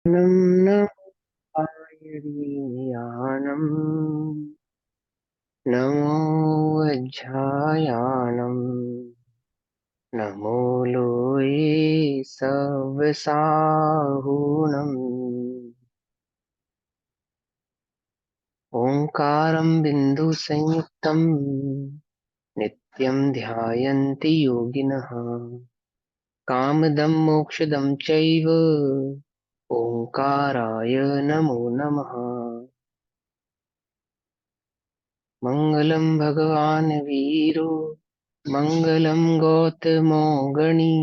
नं न पायरीयानम् नमो वज्रायाणम् नमो लोये सव्यसाहुणम् ओंकारं बिन्दुसंयुक्तं नित्यं ध्यायन्ति योगिनः कामदं मोक्षदं चैव ओंकाराय नमो नमः। मङ्गलं भगवान् वीरो मङ्गलं गौतमो गणी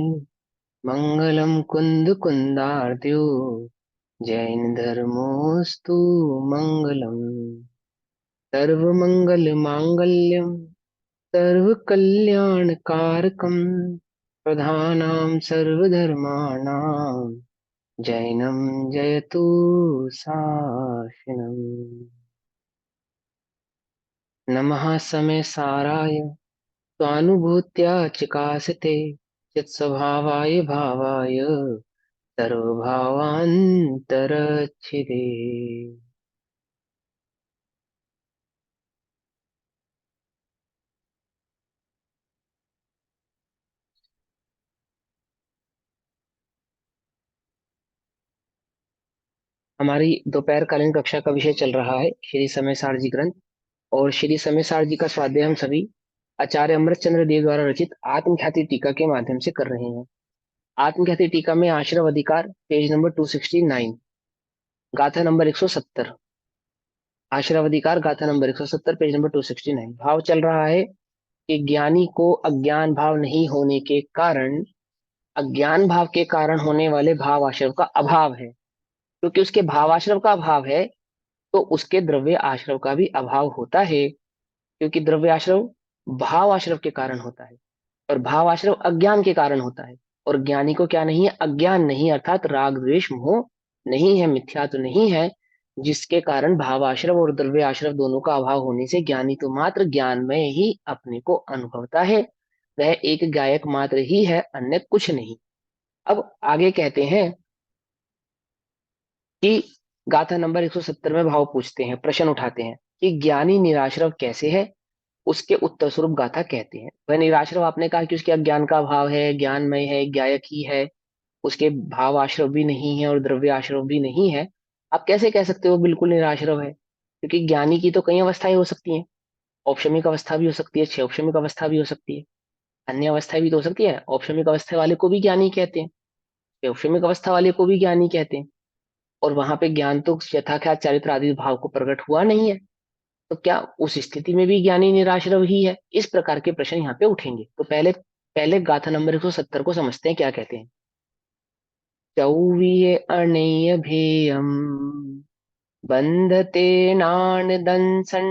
मङ्गलं कुन्दकुन्दार्द्यो जैनधर्मोऽस्तु मङ्गलम्। सर्वमङ्गलमाङ्गल्यं सर्वकल्याणकारकं प्रधानां सर्वधर्माणां जैनं जयतु शासनम्। नमः समय साराय स्वानुभूत्या चिकासते चित्स्वभावाय भावाय सर्वभावान्तरच्छिदे। हमारी दोपहरकालीन कक्षा का विषय चल रहा है श्री समय सारजी ग्रंथ। और श्री समय सारजी का स्वाध्याय हम सभी आचार्य अमृतचंद्र देव द्वारा रचित आत्मख्याति टीका के माध्यम से कर रहे हैं। आत्मख्याति टीका में आश्रव अधिकार पेज नंबर 269, गाथा नंबर 170। आश्रव अधिकार गाथा नंबर 170 पेज नंबर 269। भाव चल रहा है कि ज्ञानी को अज्ञान भाव नहीं होने के कारण अज्ञान भाव के कारण होने वाले भाव आश्रव का अभाव है। क्योंकि उसके भाव आश्रव का अभाव है तो उसके द्रव्य आश्रव का भी अभाव होता है। क्योंकि द्रव्य आश्रव भाव आश्रव के कारण होता है और भाव आश्रव अज्ञान के कारण होता है। और ज्ञानी को क्या नहीं है? अज्ञान नहीं, अर्थात राग द्वेष मोह नहीं है, मिथ्या तो नहीं है, जिसके कारण भाव आश्रव और द्रव्य आश्रव दोनों का अभाव होने से ज्ञानी तो मात्र ज्ञान में ही अपने को अनुभवता है। वह एक गायक मात्र ही है, अन्य कुछ नहीं। अब आगे कहते हैं कि गाथा नंबर 170 में भाव पूछते हैं, प्रश्न उठाते हैं कि ज्ञानी निराश्रव कैसे है। उसके उत्तर स्वरूप गाथा कहते हैं। वह निराश्रव आपने कहा कि उसके अज्ञान का अभाव है, ज्ञानमय है, गायक ही है, उसके भाव आश्रव भी नहीं है और द्रव्य आश्रव भी नहीं है। आप कैसे कह सकते हो बिल्कुल निराश्रव है? क्योंकि ज्ञानी की तो कई अवस्थाएं हो सकती हैं। औपशमिक अवस्था भी हो सकती है, क्षौपशमिक अवस्था भी हो सकती है, अन्य अवस्थाएं भी तो हो सकती है। औपशमिक अवस्था वाले को भी ज्ञानी कहते हैं, क्षौपशमिक अवस्था वाले को भी ज्ञानी कहते हैं। और वहां पे ज्ञान तो यथाख्यात चारित्र आदि भाव को प्रकट हुआ नहीं है, तो क्या उस स्थिति में भी ज्ञानी निराश्रव ही है? इस प्रकार के प्रश्न यहाँ पे उठेंगे। तो पहले पहले गाथा नंबर 170 को समझते हैं, क्या कहते हैं। चौवीय अणेय भेयम बंधते नाणदंसन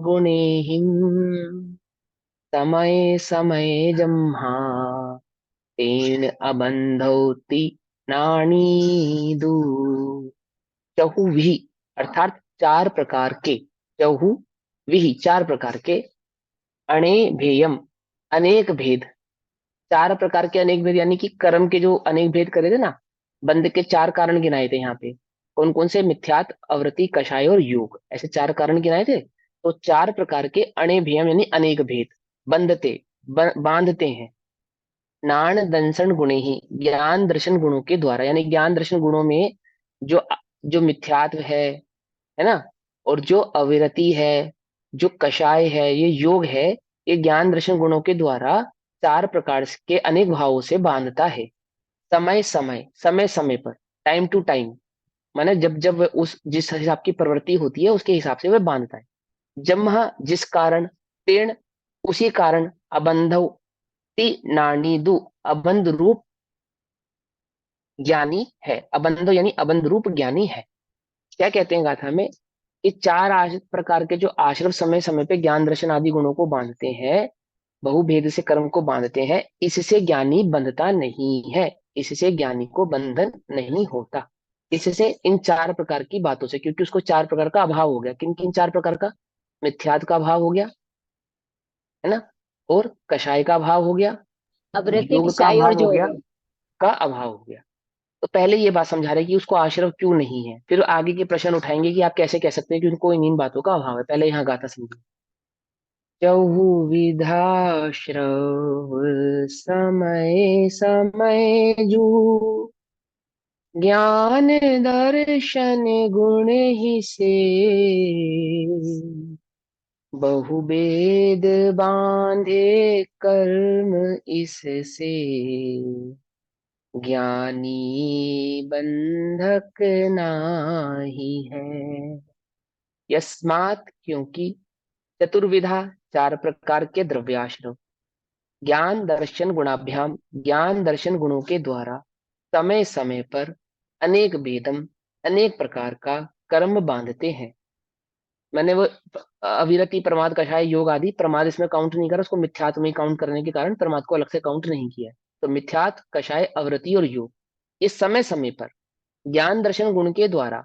गुणेहिम समय समय जम्हा तेन अबंधौति नाणी चहु विहि, अर्थात चार प्रकार के, चहु विहि चार प्रकार के, अणे भेयम अनेक भेद, चार प्रकार के अनेक भेद यानी कि कर्म के जो अनेक भेद करे थे ना, बंध के चार कारण गिनाए थे यहाँ पे। कौन कौन से? मिथ्यात, अवृत्ति, कषाय और योग, ऐसे चार कारण गिनाए थे। तो चार प्रकार के अणे भेयम यानी अनेक भेद, बंधते बांधते हैं, नाण दंसन गुणे ही ज्ञान दर्शन गुणों के द्वारा, यानी ज्ञान दर्शन गुणों में जो जो मिथ्यात्व है ना, और जो अविरति है, जो कषाय है, ये योग है, ये ज्ञान दर्शन गुणों के द्वारा चार प्रकार के अनेक भावों से बांधता है। समय समय समय समय पर, टाइम टू टाइम, माने जब जब वह उस जिस हिसाब की प्रवृत्ति होती है उसके हिसाब से वह बांधता है। जम्हा जिस कारण, तेण उसी कारण, अबंधव ति नानीदु अबंध रूप ज्ञानी है, अबंधो यानी अबंध रूप ज्ञानी है। क्या कहते हैं गाथा में कि चार प्रकार के जो आश्रव समय समय पे ज्ञान दर्शन आदि गुणों को बांधते हैं, बहुभेद से कर्म को बांधते हैं, इससे ज्ञानी बंधता नहीं है, इससे ज्ञानी को बंधन नहीं होता। इससे इन चार प्रकार की बातों से, क्योंकि उसको चार प्रकार का अभाव हो गया। किन किन चार प्रकार का? मिथ्यात्व का अभाव हो गया, है ना, और कषाय का अभाव हो गया, अवृत्ति योग का कसाई और अभाव हो गया, जोग। का अभाव हो गया। तो पहले ये बात समझा रहे कि उसको आश्रव क्यों नहीं है, फिर आगे के प्रश्न उठाएंगे कि आप कैसे कह सकते हैं कि उनको इन बातों का अभाव है। पहले यहाँ गाथा समझिए। चहुविधाश्रव समय समय जू, ज्ञान दर्शन गुण ही से, बहुवेद बांधे कर्म इससे, ज्ञानी बंधक नाही है। यस्मात् क्योंकि, चतुर्विधा चार प्रकार के द्रव्याश्रव, ज्ञान दर्शन गुणाभ्याम ज्ञान दर्शन गुणों के द्वारा, समय समय पर, अनेक भेदम अनेक प्रकार का कर्म बांधते हैं। मैंने वो अविरति प्रमाद कषाय योग आदि प्रमाद इसमें काउंट नहीं करा, उसको मिथ्यात्व में काउंट करने के कारण प्रमाद को अलग से काउंट नहीं किया। तो मिथ्यात कषाय अवृति और योग, ये समय समय पर ज्ञान दर्शन गुण के द्वारा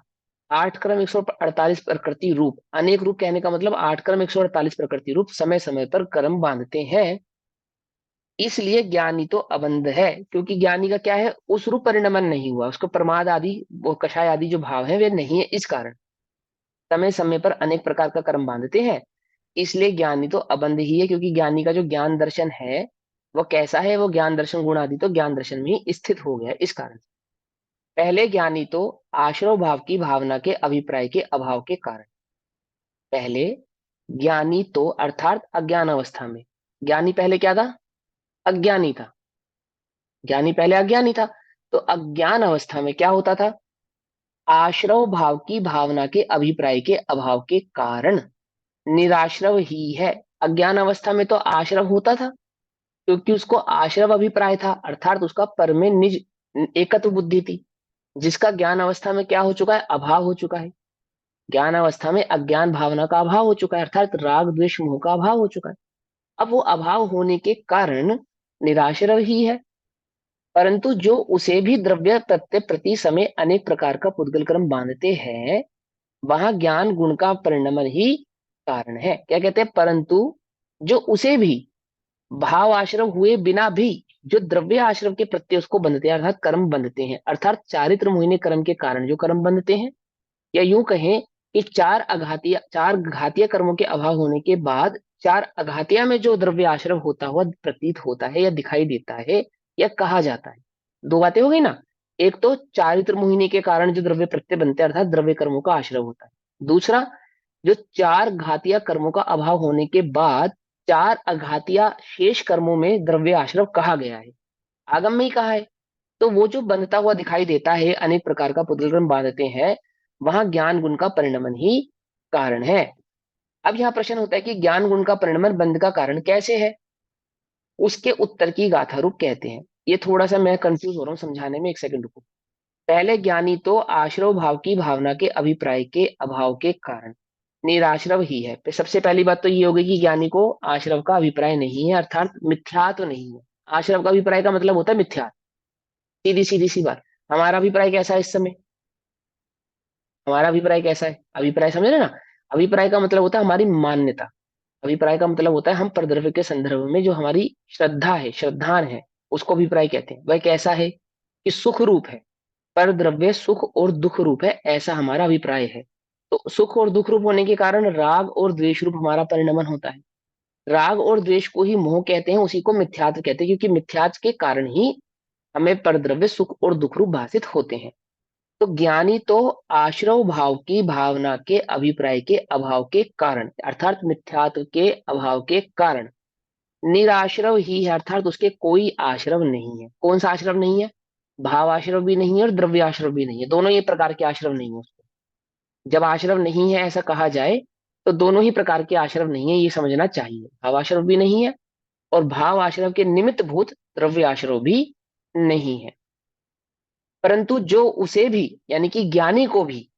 आठ क्रम 148 प्रकृति रूप, अनेक रूप कहने का मतलब आठ क्रम 148 प्रकृति रूप समय समय पर कर्म बांधते हैं। इसलिए ज्ञानी तो अबंध है, क्योंकि ज्ञानी का क्या है, उस रूप परिणमन नहीं हुआ, उसको प्रमाद आदि वो कषाय आदि जो भाव है वे नहीं है, इस कारण समय समय पर अनेक प्रकार का कर्म बांधते हैं। इसलिए ज्ञानी तो अबंध ही है, क्योंकि ज्ञानी का जो ज्ञान दर्शन है वो कैसा है, वो ज्ञान दर्शन गुण आदि तो ज्ञान दर्शन में ही स्थित हो गया है, इस कारण। पहले ज्ञानी तो आश्रव भाव की भावना के अभिप्राय के अभाव के कारण, पहले ज्ञानी तो अर्थात अज्ञान अवस्था में, ज्ञानी पहले क्या था, अज्ञानी था, ज्ञानी पहले अज्ञानी था। तो अज्ञान अवस्था में क्या होता था, आश्रव भाव की भावना के अभिप्राय के अभाव के कारण निराश्रव ही है। अज्ञान अवस्था में तो आश्रव होता था, क्योंकि उसको आश्रव अभिप्राय था, अर्थात उसका पर में निज एकत्व बुद्धि थी, जिसका ज्ञान अवस्था में क्या हो चुका है, अभाव हो चुका है। ज्ञान अवस्था में अज्ञान भावना का अभाव हो चुका है, अर्थात राग द्वेष मोह का अभाव हो चुका है। अब वो अभाव होने के कारण निराश्रव ही है, परंतु जो उसे भी द्रव्य प्रत्यय प्रति समय अनेक प्रकार का पुद्गल क्रम बांधते हैं, वहां ज्ञान गुण का परिणमन ही कारण है। क्या कहते हैं, परंतु जो उसे भी भाव आश्रव हुए बिना भी जो द्रव्य आश्रव के प्रत्यय उसको बंधते हैं, अर्थात कर्म बंधते हैं, अर्थात चारित्र मोहिनी कर्म के कारण जो कर्म बंधते हैं, या यूं कहें कि चार घातीय कर्मों के अभाव होने के बाद चार अघातिया में जो द्रव्य आश्रव होता हुआ प्रतीत होता है या दिखाई देता है या कहा जाता है, दो बातें हो गई ना। एक तो चारित्र मोहिनी के कारण जो द्रव्य प्रत्यय बनते हैं, अर्थात द्रव्य कर्मों का आश्रव होता है। दूसरा, जो चार घातीय कर्मों का अभाव होने के बाद चार अघातीय शेष कर्मों में द्रव्य आश्रव कहा गया है, आगम में ही कहा है। तो वो जो बनता हुआ दिखाई देता है, अनेक प्रकार का पुद्गल बांधते हैं, वहां ज्ञान गुण का परिणमन ही कारण है। अब यहाँ प्रश्न होता है कि ज्ञान गुण का परिणमन बंध का कारण कैसे है, उसके उत्तर की गाथा रूप कहते हैं। ये थोड़ा सा मैं कंफ्यूज हो रहा हूँ समझाने में, एक सेकंड रुको। पहले ज्ञानी तो आश्रव भाव की भावना के अभिप्राय के अभाव के कारण निराश्रव ही है। तो सबसे पहली बात तो ये होगी कि ज्ञानी को आश्रव का अभिप्राय नहीं है, अर्थात मिथ्या तो नहीं है। आश्रव का अभिप्राय का मतलब होता है मिथ्या, सीधी सीधी सी बात। हमारा अभिप्राय कैसा है इस समय, हमारा अभिप्राय कैसा है, अभिप्राय समझ रहे ना। अभिप्राय का मतलब होता है हमारी मान्यता, अभिप्राय का मतलब होता है हम परद्रव्य के संदर्भ में जो हमारी श्रद्धा है, श्रद्धान है, उसको अभिप्राय कहते हैं। वह कैसा है कि सुख रूप है, पर द्रव्य सुख और दुख रूप है, ऐसा हमारा अभिप्राय है। तो सुख और दुख रूप होने के कारण राग और द्वेष रूप हमारा परिणमन होता है। राग और द्वेष को ही मोह कहते हैं, उसी को मिथ्यात्व कहते हैं, क्योंकि मिथ्यात्व के कारण ही हमें परद्रव्य सुख और दुख रूप भाषित होते हैं। तो ज्ञानी तो आश्रव भाव की भावना के अभिप्राय के अभाव के कारण, अर्थात मिथ्यात्व के अभाव के कारण निराश्रव ही है, अर्थात उसके कोई आश्रव नहीं है। कौन सा आश्रव नहीं है, भाव आश्रव भी नहीं है और द्रव्य आश्रव भी नहीं है, दोनों ये प्रकार के आश्रव नहीं है उसको। जब आश्रव नहीं है ऐसा कहा जाए तो दोनों ही प्रकार के आश्रव नहीं है, ये समझना चाहिए। भाव आश्रव भी नहीं है और भाव आश्रव के निमित्त भूत द्रव्य आश्रव भी नहीं है। परंतु जो उसे भी यानी कि ज्ञानी को भी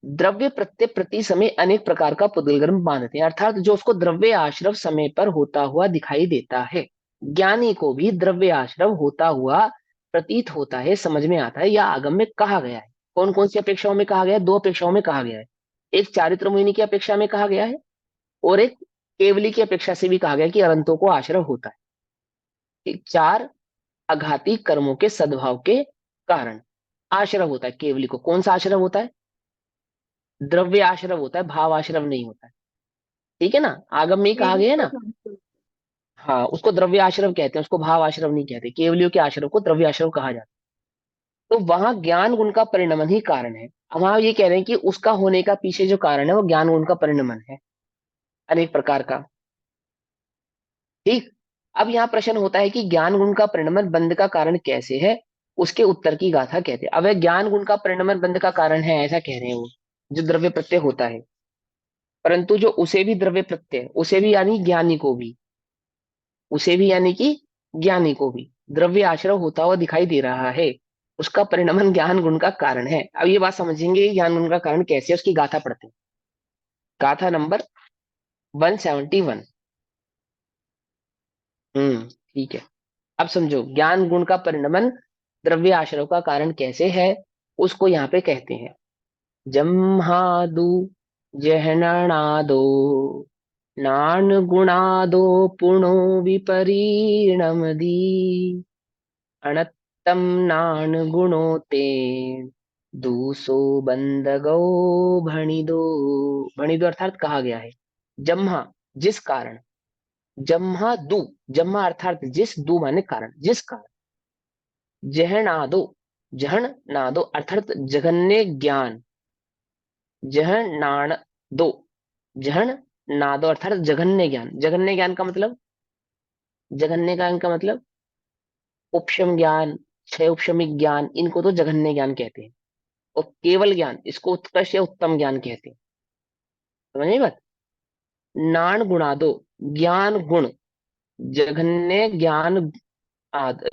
द्रव्य प्रत्यय प्रति समय अनेक प्रकार का पुद्गल बांधते हैं, अर्थात जो उसको द्रव्य आश्रव समय पर होता हुआ दिखाई देता है, ज्ञानी को भी द्रव्य आश्रव होता हुआ प्रतीत होता है, समझ में आता है या आगम में कहा गया है। कौन कौन सी अपेक्षाओं में कहा गया है, दो अपेक्षाओं में कहा गया है। एक चारित्र मोहिनी की अपेक्षा में कहा गया है और एक केवली की अपेक्षा से भी कहा गया है कि अनंतों को आश्रव होता है, चार अघाती कर्मों के सद्भाव के कारण। आश्रव होता है केवली को। कौन सा आश्रव होता है? द्रव्य आश्रव होता है, भाव आश्रव नहीं होता है। ठीक है ना, आगम में ही कहा केवल गया है को ना। समझते। हाँ, उसको द्रव्य आश्रव कहते हैं, उसको भाव आश्रव नहीं कहते। केवलियों के आश्रव को द्रव्य आश्रव कहा जाता है। तो वहां ज्ञान गुण का परिणमन ही कारण है। अब हम ये कह रहे हैं कि उसका होने का पीछे जो कारण है वो ज्ञान गुण का परिणमन है, अनेक प्रकार का। ठीक। अब यहाँ प्रश्न होता है कि ज्ञान गुण का परिणमन बंध का कारण कैसे है, उसके उत्तर की गाथा कहते हैं। अब वह ज्ञान गुण का परिणमन बंध का कारण है ऐसा कह रहे हैं वो, जो द्रव्य प्रत्यय होता है। परंतु जो उसे भी द्रव्य प्रत्यय, उसे भी यानी ज्ञानी को भी, उसे भी यानी कि ज्ञानी को भी द्रव्य आश्रय होता हुआ दिखाई दे रहा है, उसका परिणमन ज्ञान गुण का कारण है। अब ये बात समझेंगे कि ज्ञान गुण का कारण कैसे है, उसकी गाथा पढ़ते हैं। गाथा नंबर 171। ठीक है। अब समझो, ज्ञान गुण का परिणमन द्रव्य आश्रय का कारण कैसे है, उसको यहाँ पे कहते हैं। जम्हादु जहननादो नान गुणादो पुणो विपरीणमदी अणत्तम नान गुणो तेन दूसो बंदगो भणिदो। भणिदो अर्थात कहा गया है। जम्हा जिस कारण, जम्हा दु, जम्हा अर्थात जिस, दु माने कारण, जिस कारण। जहनादो, जहन नादो अर्थात जघन्य ज्ञान, जहन नाण दो, जहन नादो अर्थात जघन्य ज्ञान। जघन्य ज्ञान का मतलब, जघन्य ज्ञान का मतलब उपशम ज्ञान, छह उपशमिक ज्ञान, इनको तो जघन्य ज्ञान कहते हैं। और केवल ज्ञान, इसको उत्कृष्ट या उत्तम ज्ञान कहते हैं। समझ बात। नान गुणादो, ज्ञान गुण, जघन्य ज्ञान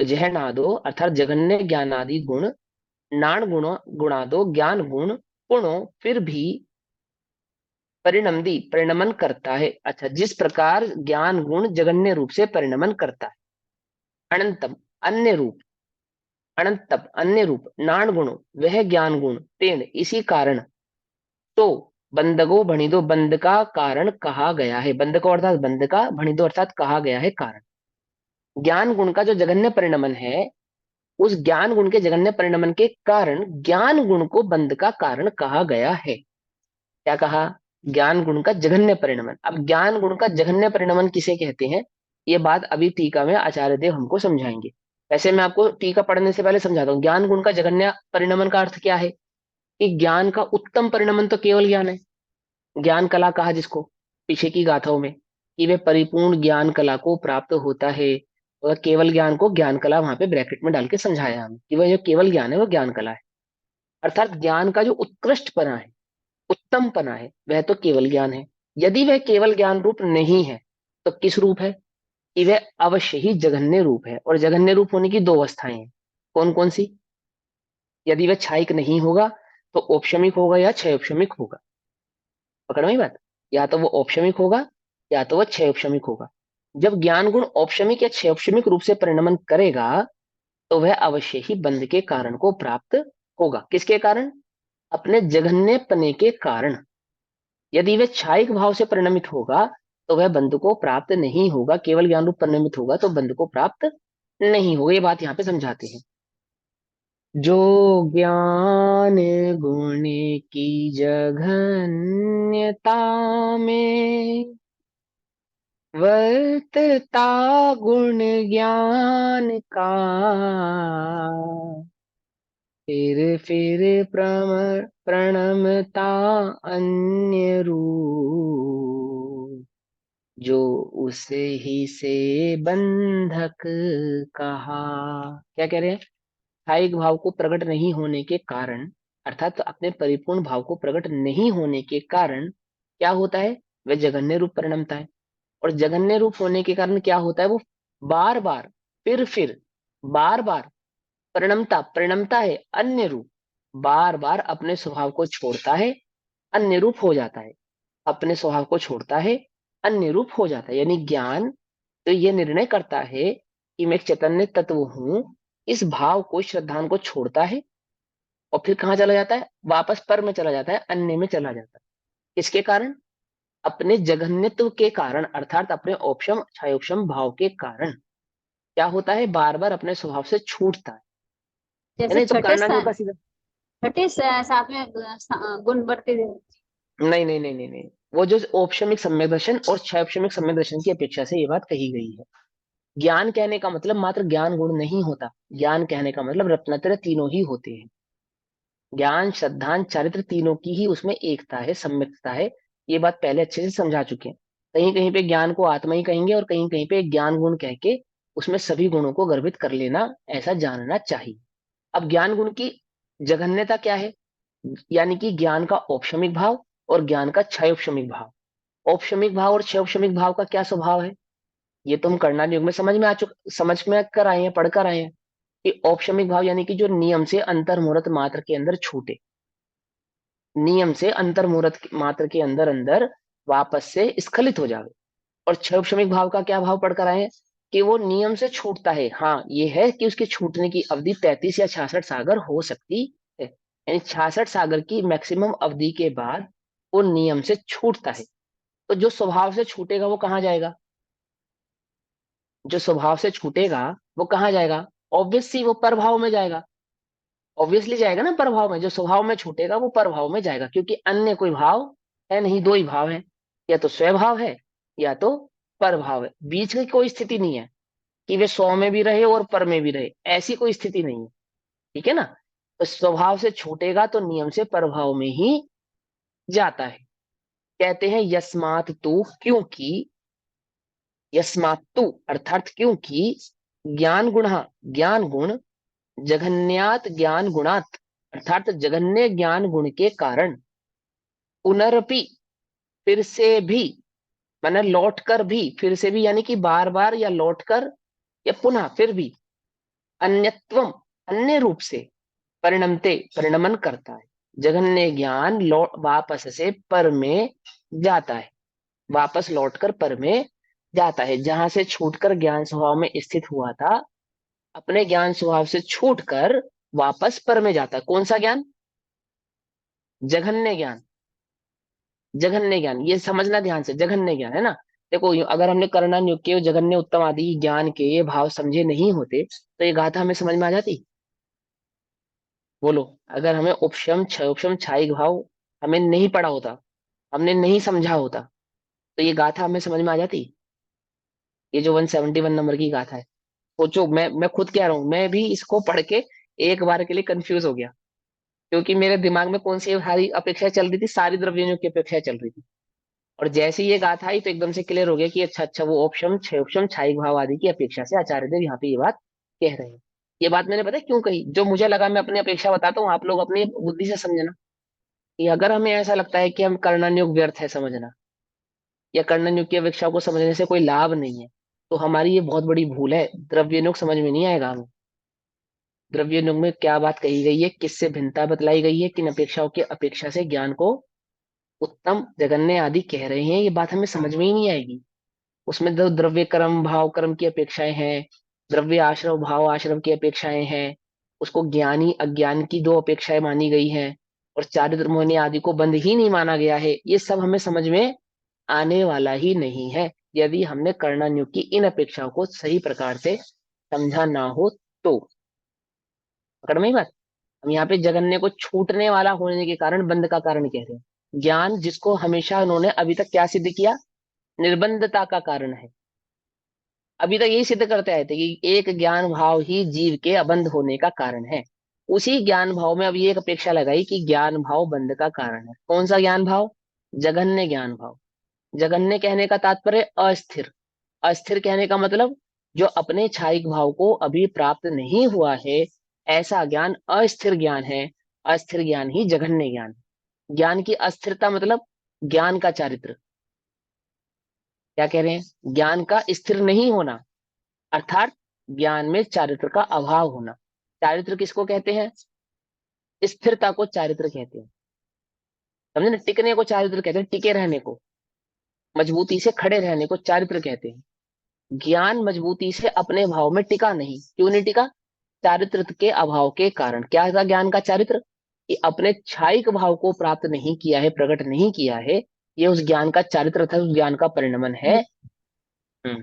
जहनादो अर्थात जघन्य ज्ञान आदि गुण, नान गुणो गुणादो ज्ञान गुण, गुणों फिर भी परिणमदी परिणमन करता है। अच्छा, जिस प्रकार ज्ञान गुण जगन्य रूप से परिणमन करता है। अनंतम अन्य रूप, अनंतम अन्य रूप, नान गुणो वह ज्ञान गुण, तेन इसी कारण, तो बंदगो भणिदो बंद का कारण कहा गया है। बंद को अर्थात बंद का, भणिदो अर्थात कहा गया है कारण। ज्ञान गुण का जो जगन्य परिणमन है, उस ज्ञान गुण के जगन्य परिणमन के कारण ज्ञान गुण को बंद का कारण कहा गया है। क्या कहा? ज्ञान गुण का जघन्य परिणमन। अब ज्ञान गुण का जघन्य परिणमन किसे कहते हैं, ये बात अभी टीका में आचार्य देव हमको समझाएंगे। वैसे मैं आपको टीका पढ़ने से पहले समझाता हूँ, ज्ञान गुण का जघन्य परिणमन का अर्थ क्या है। कि ज्ञान का उत्तम परिणमन तो केवल ज्ञान है। ज्ञान कला कहा जिसको पीछे की गाथाओं में, कि वे परिपूर्ण ज्ञान कला को प्राप्त होता है। और केवल ज्ञान को ज्ञान कला वहां पे ब्रैकेट में डाल के समझाया हमें, कि वह जो केवल ज्ञान है वो ज्ञान कला है। अर्थात ज्ञान का जो उत्कृष्ट पना है, उत्तम पना है, वह तो केवल ज्ञान है। यदि वह केवल ज्ञान रूप नहीं है, तो किस रूप है? कि वह अवश्य ही जघन्य रूप है। और जघन्य रूप होने की दो अवस्थाएं हैं। कौन कौन सी? यदि वह क्षायिक नहीं होगा, तो औपशमिक होगा या क्षय औपशमिक होगा। पकड़ में बात। या तो वो औपशमिक होगा, या तो वह क्षय औपशमिक होगा। जब ज्ञान गुण औपशमिक या क्षय औपशमिक रूप से परिणमन करेगा, तो वह अवश्य ही बंध के कारण को प्राप्त होगा। किसके कारण? अपने जघन्यपने के कारण। यदि वह क्षायिक भाव से परिणमित होगा, तो वह बंध को प्राप्त नहीं होगा। केवल ज्ञान रूप परिणमित होगा तो बंध को प्राप्त नहीं होगा। ये बात यहाँ पे समझाते हैं। जो ज्ञान गुण की जघन्यता में वर्तता गुण ज्ञान का, फिर प्रणमता अन्य रूप, जो उसे ही से बंधक कहा। क्या कह रहे हैं? स्थायिक भाव को प्रकट नहीं होने के कारण, अर्थात तो अपने परिपूर्ण भाव को प्रकट नहीं होने के कारण क्या होता है? वह जघन्य रूप परिणमता है। और जघन्य रूप होने के कारण क्या होता है? वो बार बार, फिर बार बार परिणमता, परिणमता है अन्य रूप, बार बार अपने स्वभाव को छोड़ता है, अन्य रूप हो जाता है। अपने स्वभाव को छोड़ता है, अन्य रूप हो जाता है। यानी ज्ञान तो ये निर्णय करता है कि मैं एक चैतन्य तत्व हूं, इस भाव को, श्रद्धान को छोड़ता है, और फिर कहाँ चला जाता है? वापस पर में चला जाता है, अन्य में चला जाता है। किसके कारण? अपने जघन्यत्व के कारण, अर्थात अपने औपशम क्षयोपशम भाव के कारण क्या होता है? बार बार अपने स्वभाव से छूटता है। जैसे नहीं तो छठे करना नहीं स्थान। होगा सीधा। घटे साथ में गुण बढ़ते नहीं नहीं नहीं नहीं नहीं, वो जो औपशमिक सम्यक दर्शन और क्षैपशमिक सम्यक दर्शन की अपेक्षा से ये बात कही गई है। ज्ञान कहने का मतलब मात्र ज्ञान गुण नहीं होता, ज्ञान कहने का मतलब रत्नत्रय तीनों ही होते हैं। ज्ञान श्रद्धान चारित्र तीनों की ही उसमें एकता है, सम्यकता है। ये बात पहले अच्छे से समझा चुके हैं। कहीं कहीं पे ज्ञान को आत्मा ही कहेंगे और कहीं कहीं पे ज्ञान गुण कह के उसमें सभी गुणों को गर्भित कर लेना, ऐसा जानना चाहिए। अब ज्ञान गुण की जघन्यता क्या है? यानी कि ज्ञान का औपशमिक भाव और ज्ञान का क्षयोपशमिक भाव। औपशमिक भाव और क्षयोपशमिक भाव का क्या स्वभाव है? ये तो हम करणानि योग में समझ में कर आए हैं, पढ़ कर आए हैं कि औपशमिक भाव यानी कि जो नियम से अंतर्मुहूर्त मात्र के अंदर छूटे, नियम से अंतर्मुहूर्त मात्र के अंदर अंदर वापस से स्खलित हो जावे। और क्षोभशमिक भाव का क्या भाव पढ़कर आए हैं? कि वो नियम से छूटता है, हाँ ये है कि उसके छूटने की अवधि 33 या 66 सागर हो सकती है, यानी 66 सागर की मैक्सिमम अवधि के बाद वो नियम से छूटता है। तो जो स्वभाव से छूटेगा वो कहाँ जाएगा? जो स्वभाव से छूटेगा वो कहाँ जाएगा? ऑब्वियसली वो परभाव में जाएगा। ऑब्वियसली जाएगा ना परभाव में। जो स्वभाव में छूटेगा वो परभाव में जाएगा, क्योंकि अन्य कोई भाव है नहीं, दो ही भाव है, या तो स्वभाव है या तो परभाव है। बीच की कोई स्थिति नहीं है कि वे स्व में भी रहे और पर में भी रहे, ऐसी कोई स्थिति नहीं है। ठीक है ना? तो स्वभाव से छूटेगा तो नियम से परभाव में ही जाता है। कहते हैं यस्मात तू, क्योंकि, यस्मात तू अर्थात क्योंकि, ज्ञान गुण, ज्ञान गुण, जघन्यात ज्ञान गुणात अर्थात जघन्य ज्ञान गुण के कारण, पुनरपि फिर से भी, मैंने लौट कर भी, फिर से भी यानी कि बार बार या लौट कर या पुनः फिर भी, अन्यत्वम अन्य रूप से, परिणमते परिणमन करता है। जघन्य ज्ञान लौट वापस से पर में जाता है, वापस लौटकर पर में जाता है। जहां से छूटकर ज्ञान स्वभाव में स्थित हुआ था, अपने ज्ञान स्वभाव से छूटकर वापस पर में जाता है। कौन सा ज्ञान? जघन्य ज्ञान। जघन्य ज्ञान ये समझना ध्यान से, जघन्य ज्ञान है ना। देखो अगर हमने कर्णन युग के जघन्य उत्तम आदि ज्ञान के ये भाव समझे नहीं होते तो ये गाथा हमें समझ में आ जाती? बोलो। अगर हमें उपशम उपशम छाई भाव हमें नहीं पढ़ा होता, हमने नहीं समझा होता, तो ये गाथा हमें समझ में आ जाती? ये जो 171 नंबर की गाथा है, सोचो। मैं खुद कह रहा हूं, मैं भी इसको पढ़ के एक बार के लिए कंफ्यूज हो गया, क्योंकि मेरे दिमाग में कौन सी सारी अपेक्षाएं चल रही थी? सारी द्रव्यों की अपेक्षाएं चल रही थी। और जैसे ही ये गाथा आई तो एकदम से क्लियर हो गया कि अच्छा अच्छा, वो ऑप्शन छह ऑप्शन छाई भाव आदि की अपेक्षा से आचार्य देव यहाँ पे ये बात कह रहे हैं। ये बात मैंने पता है क्यों कही? जो मुझे लगा मैं अपनी अपेक्षा बताता हूँ, आप लोग अपनी बुद्धि से समझना। कि अगर हमें ऐसा लगता है कि हम कर्णन युग व्यर्थ है समझना, या कर्णन युग की अपेक्षा को समझने से कोई लाभ नहीं है, तो हमारी ये बहुत बड़ी भूल है। द्रव्य युग समझ में नहीं आएगा हमें। द्रव्य युग में क्या बात कही गई है, किससे भिन्नता बतलाई गई है, किन अपेक्षाओं की अपेक्षा से ज्ञान को उत्तम जगन्य आदि कह रहे हैं, ये बात हमें समझ में ही नहीं आएगी। उसमें तो द्रव्य कर्म भाव कर्म की अपेक्षाएं हैं, द्रव्य आश्रव भाव आश्रव की अपेक्षाएं हैं, उसको ज्ञानी अज्ञान की दो अपेक्षाएं मानी गई हैं, और चारित्र मोहनी आदि को बंद ही नहीं माना गया है। ये सब हमें समझ में आने वाला ही नहीं है यदि हमने कर्णान्यु की इन अपेक्षाओं को सही प्रकार से समझा ना हो तो। पकड़ में ही बात। हम यहाँ पे जगन्य को छूटने वाला होने के कारण बंद का कारण कह रहे हैं। ज्ञान जिसको हमेशा उन्होंने अभी तक क्या सिद्ध किया? निर्बंधता का कारण है। अभी तक यही सिद्ध करते आए थे कि एक ज्ञान भाव ही जीव के अबंध होने का कारण है। उसी ज्ञान भाव में अब ये एक अपेक्षा लगाई कि ज्ञान भाव बंध का कारण है। कौन सा ज्ञान भाव? जघन्य ज्ञान भाव। जघन्य कहने का तात्पर्य अस्थिर। अस्थिर कहने का मतलब जो अपने छायिक भाव को अभी प्राप्त नहीं हुआ है, ऐसा ज्ञान अस्थिर ज्ञान है। अस्थिर ज्ञान ही जघन्य ज्ञान है। ज्ञान की अस्थिरता मतलब ज्ञान का चारित्र। क्या कह रहे हैं? ज्ञान का स्थिर नहीं होना, अर्थात ज्ञान में चारित्र का अभाव होना। चारित्र किसको कहते हैं? स्थिरता को चारित्र कहते हैं। समझे ना? टिकने को चारित्र कहते हैं, टिके रहने को, मजबूती से खड़े रहने को चारित्र कहते हैं। ज्ञान मजबूती से अपने भाव में टिका नहीं। क्यों नहीं टिका? चारित्र के अभाव के कारण। क्या था ज्ञान का चारित्र? कि अपने क्षायिक भाव को प्राप्त नहीं किया है, प्रकट नहीं किया है। ये उस ज्ञान का चारित्र था, उस ज्ञान का परिणमन है। हम्म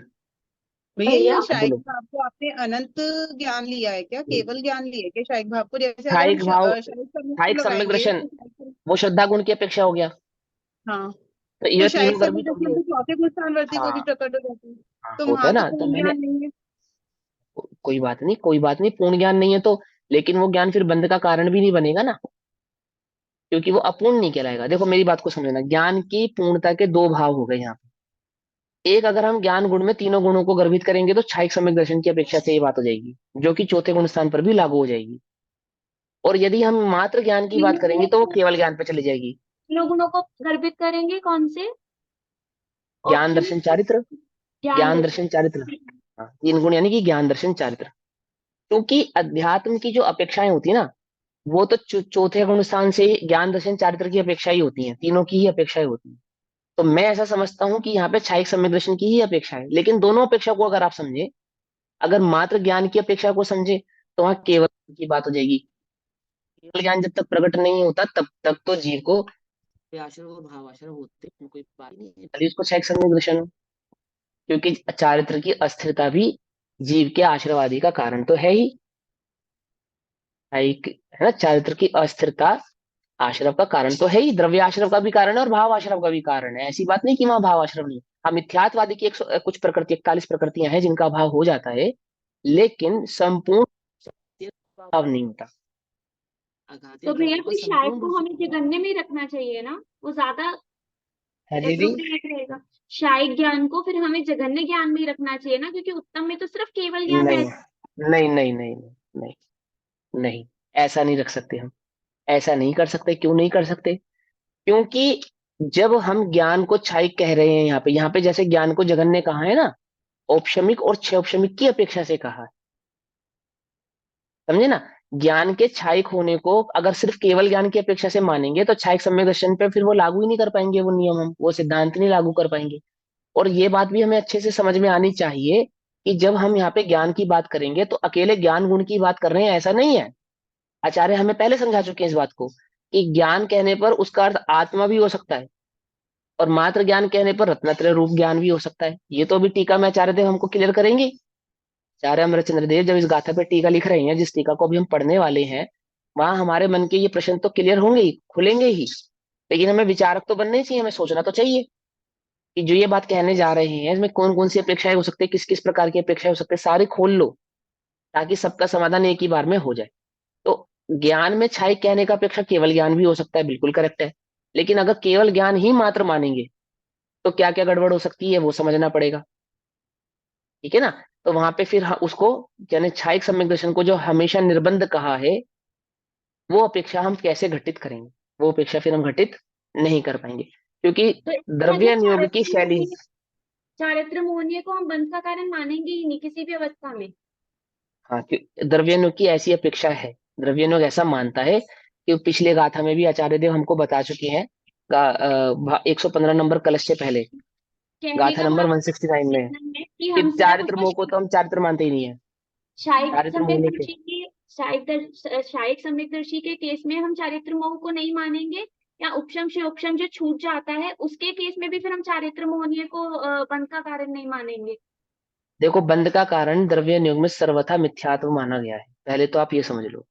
भैया शायक बोलो। भाव को आपने अनंत ज्ञान लिया है क्या, केवल ज्ञान लिया है क्या शायक भाव को? जैसे अगर हम छायिक भाव, शायक सम्यक को छायिक सम्यक लगाएंगे दर्शन, तो वो श्रद्धा गुण की अपेक्षा हो गया। हाँ, तो तो ये शायक तीनों सम्यक गर्भित हो दर्शन गए। तो चौथे गुण स्थानवर्ती को भी हाँ प्रकट हो जाती है। हाँ, तो होता है वहां तो ना, तो पूर्ण मैंने, ज्ञान नहीं है। कोई बात नहीं, कोई बात नहीं, पूर्ण ज्ञान नहीं है तो, लेकिन वो ज्ञान फिर बंध का कारण भी नहीं बनेगा ना, क्योंकि वो अपूर्ण नहीं कहलाएगा। देखो मेरी बात को समझना, ज्ञान की पूर्णता के दो भाव हो गए यहाँ पे। एक, अगर हम ज्ञान गुण में तीनों गुणों को गर्भित करेंगे तो क्षायिक सम्यक दर्शन की अपेक्षा से ये बात हो जाएगी, जो कि चौथे गुण स्थान पर भी लागू हो जाएगी। और यदि हम मात्र ज्ञान की बात तीनों करेंगे गुणों तो वो को केवल ज्ञान पे चली जाएगी। तीनों गुणों को गर्भित करेंगे कौन से ज्ञान ऑप्शन? दर्शन चारित्र, ज्ञान ज्ञान दर्शन। दर्शन चारित्र। हाँ, तीन गुण यानी कि ज्ञान दर्शन चारित्र। क्योंकि अध्यात्म की जो अपेक्षाएं होती है ना, वो तो चौथे गुण स्थान से ज्ञान दर्शन चारित्र की अपेक्षा ही होती है, तीनों की ही अपेक्षाएं होती है। तो मैं ऐसा समझता हूँ कि यहाँ पे क्षायिक सम्यक दर्शन की ही अपेक्षा है, लेकिन दोनों अपेक्षा को अगर आप समझे, अगर मात्र ज्ञान की अपेक्षा को समझे तो वहां केवल की बात हो जाएगी। केवल ज्ञान जब तक प्रकट नहीं होता तब तक तो जीव को आश्रय और भाव आश्रय होते हैं, कोई बात नहीं है, तभी उसको क्षायिक सम्यक दर्शन हो। क्योंकि चारित्र की अस्थिरता भी जीव के आश्रवादी का कारण तो है ही। क्षायिक, है ना, चारित्र की अस्थिरता आश्रव का कारण तो है ही, द्रव्य आश्रव का भी कारण है और भाव आश्रव का भी कारण है। ऐसी बात नहीं कि वहां भाव आश्रव नहीं है। हाँ, मिथ्यात्वादी की कुछ प्रकृति, 41 प्रकृतियां हैं जिनका अभाव हो जाता है, लेकिन संपूर्ण सत्य का अभाव नहीं होता। अघातीय तो भैया द्रव्यों का फिर शायद संपूर्ण रूप को से हमें अभाव। जगन्य में ही रखना चाहिए ना, वो ज्यादा है दीदी। एप्रोप्रिएट रहेगा। शायद ज्ञान को फिर हमें जघन्य ज्ञान में ही रखना चाहिए ना, क्योंकि उत्तम में तो सिर्फ केवल ज्ञान नहीं रहता नहीं नहीं नहीं नहीं, नहीं, ऐसा नहीं रख सकते हम, ऐसा नहीं कर सकते। क्यों नहीं कर सकते? क्योंकि जब हम ज्ञान को क्षायिक कह रहे हैं यहाँ पे जैसे ज्ञान को जगन्य कहा है ना, औपशमिक और क्षौपशमिक की अपेक्षा से कहा है, समझे ना। ज्ञान के क्षायिक होने को अगर सिर्फ केवल ज्ञान की अपेक्षा से मानेंगे तो क्षायिक सम्यक दर्शन पे फिर वो लागू ही नहीं कर पाएंगे, वो नियम हम, वो सिद्धांत नहीं लागू कर पाएंगे। और ये बात भी हमें अच्छे से समझ में आनी चाहिए कि जब हम यहाँ पे ज्ञान की बात करेंगे तो अकेले ज्ञान गुण की बात कर रहे हैं ऐसा नहीं है। आचार्य हमें पहले समझा चुके हैं इस बात को कि ज्ञान कहने पर उसका अर्थ आत्मा भी हो सकता है, और मात्र ज्ञान कहने पर रत्नत्रय रूप ज्ञान भी हो सकता है। ये तो अभी टीका में आचार्य देव हमको क्लियर करेंगे। आचार्य अमरचंद्र देव जब इस गाथा पे टीका लिख रहे हैं, जिस टीका को अभी हम पढ़ने वाले हैं, वहां हमारे मन के ये प्रश्न तो क्लियर होंगे ही, खुलेंगे ही। लेकिन हमें विचारक तो बनना ही चाहिए, हमें सोचना तो चाहिए कि जो ये बात कहने जा रहे हैं इसमें कौन कौन सी अपेक्षाएं हो सकती है, किस किस प्रकार की अपेक्षाएं हो सकती है, सारे खोल लो, ताकि सबका समाधान एक ही बार में हो जाए। तो ज्ञान में छाई कहने का अपेक्षा केवल ज्ञान भी हो सकता है, बिल्कुल करेक्ट है। लेकिन अगर केवल ज्ञान ही मात्र मानेंगे तो क्या क्या गड़बड़ हो सकती है वो समझना पड़ेगा, ठीक है ना। तो वहां पे फिर उसको, यानी क्षायिक सम्यक दर्शन को जो हमेशा निर्बंध कहा है, वो अपेक्षा हम कैसे घटित करेंगे? वो अपेक्षा फिर हम घटित नहीं कर पाएंगे, क्योंकि तो इसका द्रव्य मतलब नियोग की शैली। चारित्र मोहनीय को हम बंध का कारण मानेंगे ही नहीं किसी भी अवस्था में। हाँ, द्रव्य नियोग की ऐसी अपेक्षा है, द्रव्य नियोग ऐसा मानता है कि पिछले गाथा में भी आचार्य देव हमको बता चुके हैं, 115 नंबर कलश से पहले, कहने गाथा का नंबर भाव 169 में, इतना है कि कि हम सिर्फ चारित्र उसको मोह को तो हम चारित्र मानते ही नहीं है। शायिक चारित्र सम्यक होने के, दर्शी के शायिक सम्यक दर्शी के केस में हम चारित्र मोह को नहीं मानेंगे, या उपशम से उपशम जो छूट जाता है उसके केस में भी फिर हम चारित्र मोहनीय को बंध का कारण नहीं मानेंगे। देखो बंध का कारण द्रव्य नियोग में सर्वथा मिथ्यात्व माना गया है, पहले तो आप ये समझ लो।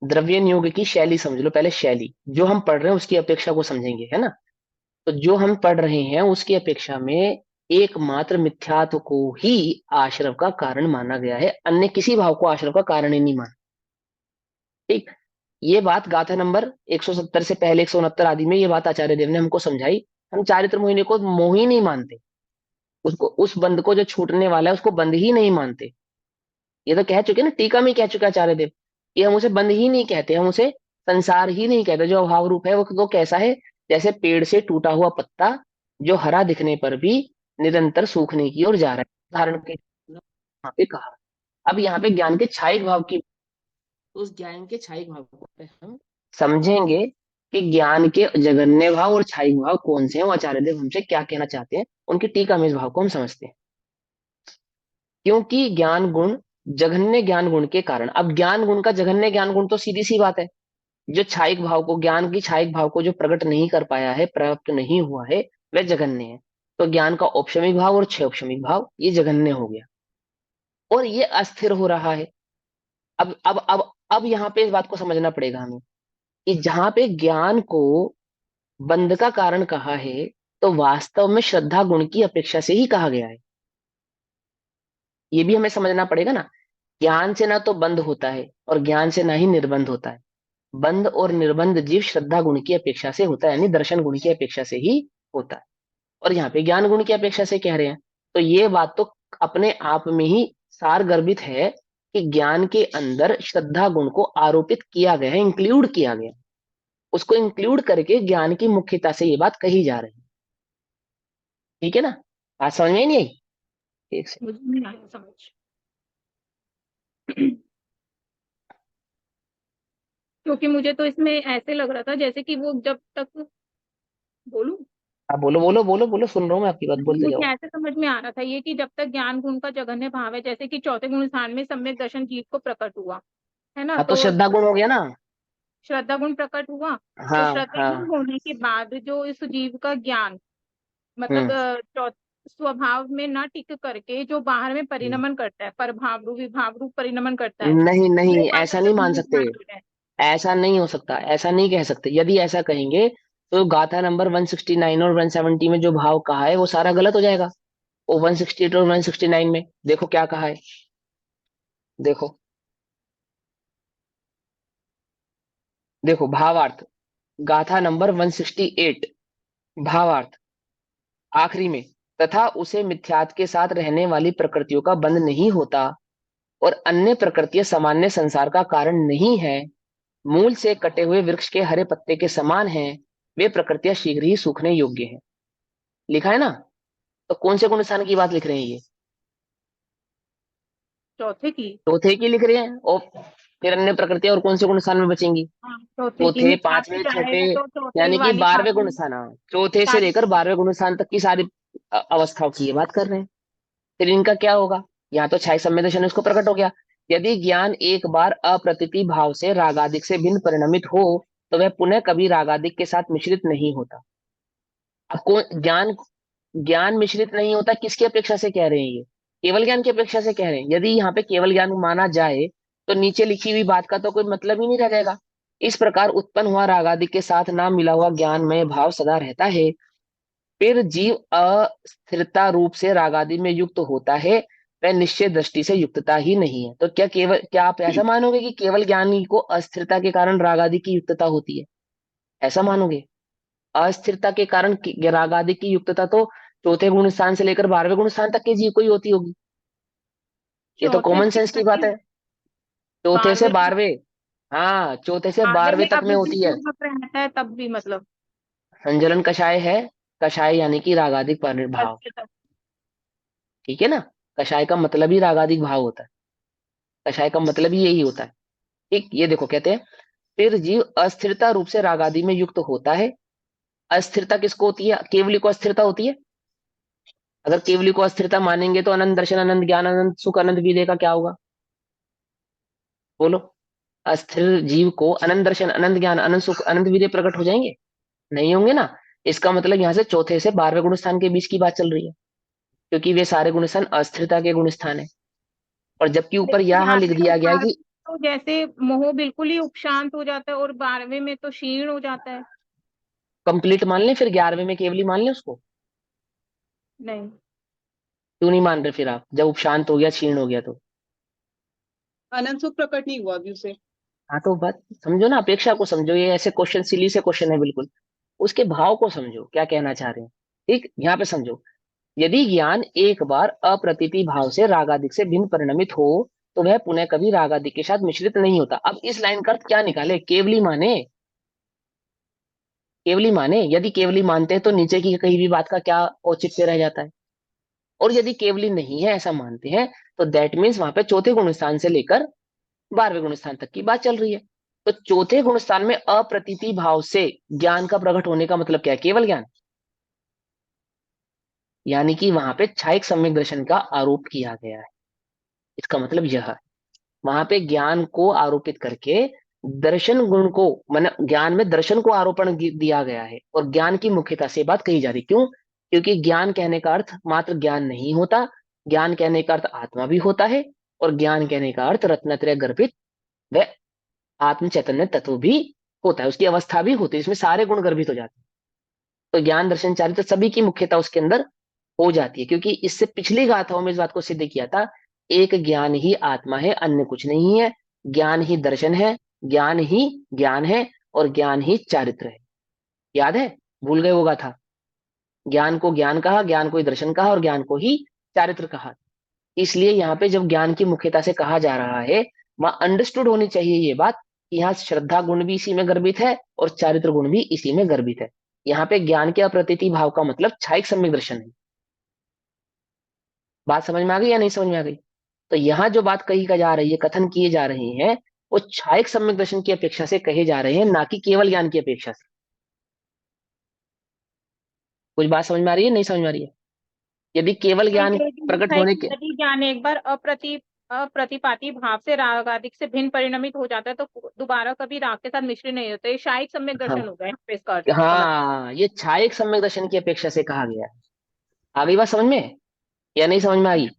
द्रव्य नियोग की शैली समझ लो पहले, शैली जो हम पढ़ रहे हैं उसकी अपेक्षा को समझेंगे, है ना। तो जो हम पढ़ रहे हैं उसकी अपेक्षा में एकमात्र मिथ्यात्व को ही आश्रव का कारण माना गया है, अन्य किसी भाव को आश्रव का कारण ही नहीं माना। ठीक, ये बात गाथा नंबर 170 से पहले 169 आदि में ये बात आचार्य देव ने हमको समझाई। हम चारित्र मोहिनी को मोह ही नहीं मानते, उसको, उस बंध को जो छूटने वाला है उसको बंध ही नहीं मानते। ये तो कह चुके ना, टीका में कह चुके आचार्य देव कि हम उसे बंध ही नहीं कहते, हम उसे संसार ही नहीं कहते। जो अभाव रूप है वो तो कैसा है, जैसे पेड़ से टूटा हुआ पत्ता जो हरा दिखने पर भी निरंतर सूखने की ओर जा रहा है, उदाहरण के यहाँ पे कहा। अब यहाँ पे ज्ञान के छायिक भाव की, तो उस ज्ञान के छायिक भाव को पे हम समझेंगे कि ज्ञान के जगन्य भाव और छायिक भाव कौन से हैं, वो आचार्य देव हमसे क्या कहना चाहते हैं, उनकी टीका में इस भाव को हम समझते हैं। क्योंकि ज्ञान गुण जघन्य ज्ञान गुण के कारण, अब ज्ञान गुण का जघन्य ज्ञान गुण तो सीधी सी बात है, जो छायिक भाव को, ज्ञान की छायिक भाव को जो प्रकट नहीं कर पाया है, प्राप्त नहीं हुआ है, वह जघन्य है। तो ज्ञान का औपशमिक भाव और क्षय औपशमिक भाव ये जघन्य हो गया और ये अस्थिर हो रहा है। अब यहाँ पे इस बात को समझना पड़ेगा हमें कि जहां पे ज्ञान को बंध का कारण कहा है तो वास्तव में श्रद्धा गुण की अपेक्षा से ही कहा गया है। ये भी हमें समझना पड़ेगा ना। ज्ञान से ना तो बंध होता है और ज्ञान से ना ही निर्बंध होता है। बंध और निर्बंध जीव श्रद्धा गुण की अपेक्षा से होता है, यानी दर्शन गुण की अपेक्षा से ही होता है। और यहाँ पे ज्ञान गुण की अपेक्षा से कह रहे हैं, तो ये बात तो अपने आप में ही सार गर्भित है कि ज्ञान के अंदर श्रद्धा गुण को आरोपित किया गया है, इंक्लूड किया गया है। उसको इंक्लूड करके ज्ञान की मुख्यता से ये बात कही जा रही है। ठीक है ना? बात समझ में ही नहीं आई? एक से मुझे नहीं आया समझ। क्योंकि मुझे तो इसमें ऐसे लग रहा था जैसे कि वो जब तक बोलूं, आप बोलो बोलो बोलो बोलो, सुन रहा हूँ मैं आपकी बात, बोलते मुझे जाओ। ऐसे समझ में आ रहा था ये कि जब तक ज्ञान गुण का जघन्य भाव है, जैसे कि चौथे गुण स्थान में सम्यक दर्शन जीव को प्रकट हुआ, है ना, हाँ तो तो श्रद्धा गुण हो गया ना। श्रद्धा गुण प्रकट हुआ। तो हाँ श्रद्धा गुण हाँ। होने के बाद जो इस जीव का ज्ञान मतलब हम्म स्वभाव में ना टिक करके जो बाहर में हम्म। परिणमन करता है, परभाव रूप विभाव रूप परिणमन करता है, नहीं वो नहीं, ऐसा वाला नहीं जो मान गुण सकते। स्थान है। ऐसा नहीं हो सकता, ऐसा नहीं कह सकते। यदि ऐसा कहेंगे तो गाथा नंबर 169 और 170 में जो भाव कहा है वो सारा गलत हो जाएगा। वो 168 और 169 में देखो क्या कहा है। देखो देखो भावार्थ, गाथा नंबर 168, भावार्थ आखिरी में, तथा उसे मिथ्यात्व के साथ रहने वाली प्रकृतियों का बंध नहीं होता और अन्य प्रकृतियां सामान्य संसार का कारण नहीं है, मूल से कटे हुए वृक्ष के हरे पत्ते के समान हैं, वे प्रकृतियां शीघ्र ही सूखने योग्य हैं। लिखा है ना? तो कौन से गुण स्थान की बात लिख रहे हैं ये? चौथे की। चौथे की लिख रहे हैं। और फिर अन्य प्रकृतियां और कौन से गुण स्थान में बचेंगी? हाँ, चौथे की चौथे, मिथ्यात्व पांचवे, छठे, जाएगा तो चौथे यानी कि वाली 12वें गुण सारी स्थान। हाँ, चौथे से सारी लेकर 12वें गुण स्थान तक की सारी अवस्थाओं की ये बात कर रहे हैं। फिर इनका क्या होगा? यहाँ तो छाई संवेदन उसको प्रकट हो गया। यदि ज्ञान एक बार अप्रतीति भाव से रागादिक से भिन्न परिणमित हो तो वह पुनः कभी रागादिक के साथ मिश्रित नहीं होता। अब कौन ज्ञान, ज्ञान मिश्रित नहीं होता किसकी अपेक्षा से कह रहे हैं ये? केवल ज्ञान की अपेक्षा से कह रहे हैं। यदि यहाँ पे केवल ज्ञान माना जाए तो नीचे लिखी हुई बात का तो कोई मतलब ही नहीं रह जाएगा। इस प्रकार उत्पन्न हुआ रागादि के साथ ना मिला हुआ ज्ञान में भाव सदा रहता है। फिर जीव अस्थिरता रूप से रागादि में युक्त होता है, वह निश्चय दृष्टि से युक्तता ही नहीं है। तो क्या आप ऐसा मानोगे कि केवल ज्ञानी को अस्थिरता के कारण रागादि की युक्तता होती है? ऐसा मानोगे? अस्थिरता के कारण राग आदि की युक्तता तो चौथे गुण स्थान से लेकर 12वें गुण स्थान तक के जीव को ही होती होगी। ये तो चौथे कॉमन से सेंस की बात लेके है। चौथे से 12वें तक। 12वें, हाँ चौथे से आगे 12वें में तक में अभी भी होती है। पूर्वक रहता है तब भी मतलब संजलन कषाय है। कषाय यानी कि रागादिक भाव। अस्थिरता। ठीक है ना? कषाय का मतलब ही रागादिक भाव होता है। कषाय का मतलब ही यही होता है। ठीक, ये देखो कहते हैं, फिर जीव अस्थिरता रूप से रागादि में युक्त होता है। अस्थिरता किसको होती है? केवली को अस्थिरता होती है। अगर केवली को अस्थिरता मानेंगे तो अनंत दर्शन, अनंत ज्ञान, अनंत सुख, अनंत विदय का क्या होगा? बोलो। अस्थिर जीव को अनंत दर्शन, अनंत ज्ञान, अनंत सुख, अनंत विदय प्रकट हो जाएंगे? नहीं होंगे ना। इसका मतलब यहाँ से चौथे से 12वें गुण स्थान के बीच की बात चल रही है, क्योंकि वे सारे गुण स्थान अस्थिरता के गुण स्थान है। और जबकि ऊपर लेकिन यहाँ लिख 11वें और दिया गया है 12वें कि तो जैसे मोह बिल्कुल ही उपशांत हो जाता है और 12वें में तो क्षीण हो जाता है। कंप्लीट मान लें, फिर 11वें में केवली मान लें उसको। नहीं, क्यों नहीं मान रहे फिर आप, जब उपशांत हो गया, क्षीण हो गया तो? अनंत सुख प्रकट नहीं हुआ अभी उसे। हाँ तो बात समझो ना, अपेक्षा को समझो। ये ऐसे क्वेश्चन, सिली से क्वेश्चन है बिल्कुल। उसके भाव को समझो, क्या कहना चाह रहे हैं। ठीक, यहाँ पे समझो। यदि ज्ञान एक बार अप्रतीति भाव से रागादिक से भिन्न परिणमित हो तो वह पुनः कभी रागादिक के साथ मिश्रित नहीं होता। अब इस लाइन का अर्थ क्या निकाले? केवली माने। केवली माने, यदि केवली मानते हैं तो नीचे की कहीं भी बात का क्या औचित्य रह जाता है? और यदि केवली नहीं है, ऐसा मानते हैं, तो दैट मीन्स वहां पे चौथे गुण स्थान से लेकर 12वें गुण स्थान तक की बात चल रही है। तो चौथे गुण स्थान में अप्रतीति भाव से ज्ञान का प्रकट होने का मतलब क्या है? केवल ज्ञान। यानी कि वहां पे छायक सम्यक दर्शन का आरोप किया गया है। इसका मतलब यह है, वहां पे ज्ञान को आरोपित करके दर्शन गुण को, मतलब ज्ञान में दर्शन को आरोपण दिया गया है और ज्ञान की मुख्यता से बात कही जा रही। क्यों? क्योंकि ज्ञान कहने का अर्थ मात्र ज्ञान नहीं होता, ज्ञान कहने का अर्थ आत्मा भी होता है, और ज्ञान कहने का अर्थ रत्नत्रय गर्भित व आत्म चैतन्य तत्व भी होता है, उसकी अवस्था भी होती है, इसमें सारे गुण गर्भित हो जाते हैं। तो ज्ञान दर्शन चारित्र सभी की मुख्यता उसके अंदर हो जाती है, क्योंकि इससे पिछली गाथाओं में इस बात को सिद्ध किया था, एक ज्ञान ही आत्मा है, अन्य कुछ नहीं है, ज्ञान ही दर्शन है, ज्ञान ही ज्ञान है, और ज्ञान ही चारित्र है। याद है? भूल गए वो गाथा? ज्ञान को ज्ञान कहा, ज्ञान को ही दर्शन कहा, और ज्ञान को ही चारित्र कहा। इसलिए यहाँ पे जब ज्ञान की मुख्यता से कहा जा रहा है, वहां अंडरस्टूड होनी चाहिए ये बात कि यहाँ श्रद्धा गुण भी इसी में गर्भित है और चारित्र गुण भी इसी में गर्भित है। यहाँ पे ज्ञान के अप्रतीति भाव का मतलब छायिक सम्यक दर्शन है। बात समझ में आ गई या नहीं समझ में आ गई? तो यहाँ जो बात कही जा रही है, कथन किए जा रहे हैं, वो छायिक सम्यक दर्शन की अपेक्षा से कहे जा रहे हैं, ना कि केवल ज्ञान की अपेक्षा से। कुछ बात समझ में आ रही है, नहीं समझ में आ रही है? यदि केवल ज्ञान प्रकट होने के यदि ज्ञान एक बार अप्रतिपाती भाव से राग आदि से भिन्न परिणमित हो जाता है तो दोबारा कभी राग के साथ मिश्रित नहीं होता, ये शायिक सम्यक दर्शन हाँ होगा यहाँ पे इसका अर्थ। हाँ, ये छायिक सम्यक दर्शन की अपेक्षा से कहा गया है। आ गई बात समझ में या नहीं समझ में आई?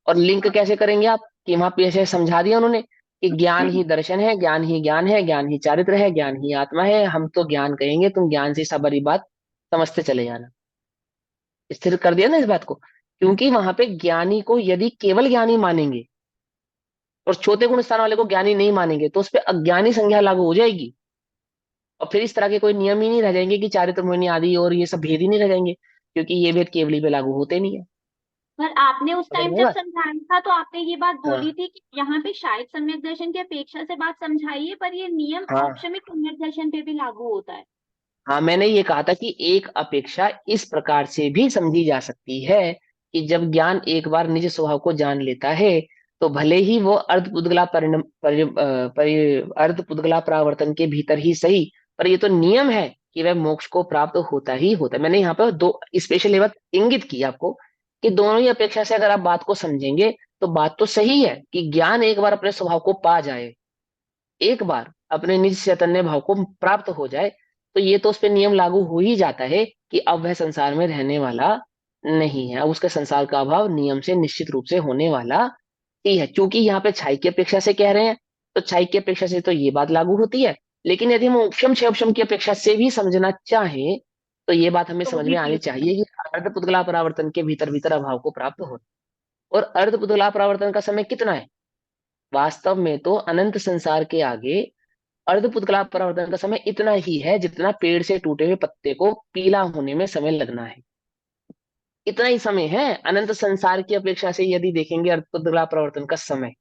और लिंक कैसे करेंगे आप कि वहां पे ऐसे समझा दिया उन्होंने कि ज्ञान ही दर्शन है, ज्ञान ही ज्ञान है, ज्ञान ही चारित्र है, ज्ञान ही आत्मा है, हम तो ज्ञान कहेंगे, तुम ज्ञान से सबरी बात समझते चले जाना। स्थिर कर दिया ना इस बात को, क्योंकि वहां पे ज्ञानी को यदि केवल ज्ञानी मानेंगे और छोटे गुण स्थान वाले को ज्ञानी नहीं मानेंगे, तो उस पर अज्ञानी संज्ञा लागू हो जाएगी, और फिर इस तरह के कोई नियम ही नहीं रह जाएंगे कि चारित्र मोहिनी आदि और ये सब भेद ही नहीं रह जाएंगे, क्योंकि ये भेद केवली पे लागू होते नहीं है। पर आपने उस समझ टाइम में जब बात? समझाया था तो आपने ये बात बोली हाँ थी कि यहाँ पे शायद सम्यक दर्शन की अपेक्षा से बात समझाई है, पर ये नियम हाँ औपशमिक सम्यक दर्शन पे भी लागू होता है। हाँ, मैंने ये कहा था कि एक अपेक्षा इस प्रकार से भी समझी जा सकती है कि जब ज्ञान एक बार निज स्वभाव को जान लेता है, तो भले ही वो अर्धपुद्गला परिणम अर्धपुद्गला परावर्तन के भीतर ही सही, पर ये तो नियम है कि वह मोक्ष को प्राप्त होता ही होता है। मैंने यहाँ पर दो स्पेशल ये बात इंगित की आपको कि दोनों ही अपेक्षा से अगर आप बात को समझेंगे तो बात तो सही है कि ज्ञान एक बार अपने स्वभाव को पा जाए, एक बार अपने निज चैतन्य भाव को प्राप्त हो जाए, तो ये तो उस पर नियम लागू हो ही जाता है कि अब वह संसार में रहने वाला नहीं है, अब उसके संसार का अभाव नियम से निश्चित रूप से होने वाला ही है। क्योंकि यहाँ पे छाई की अपेक्षा से कह रहे हैं, तो छाई की अपेक्षा से तो ये बात लागू होती है, लेकिन यदि हम उपशम क्षयपशम की अपेक्षा से भी समझना चाहें, तो ये बात हमें तो समझ भी में आनी ठीक है। चाहिए कि अर्ध पुद्गला परावर्तन के भीतर भीतर अभाव को प्राप्त हो, और अर्ध पुद्गला परावर्तन का समय कितना है? वास्तव में तो अनंत संसार के आगे अर्धपुतगला परावर्तन का समय इतना ही है जितना पेड़ से टूटे हुए पत्ते को पीला होने में समय लगना है। इतना ही समय है अनंत संसार की अपेक्षा से यदि देखेंगे अर्धपुतगला परावर्तन का समय।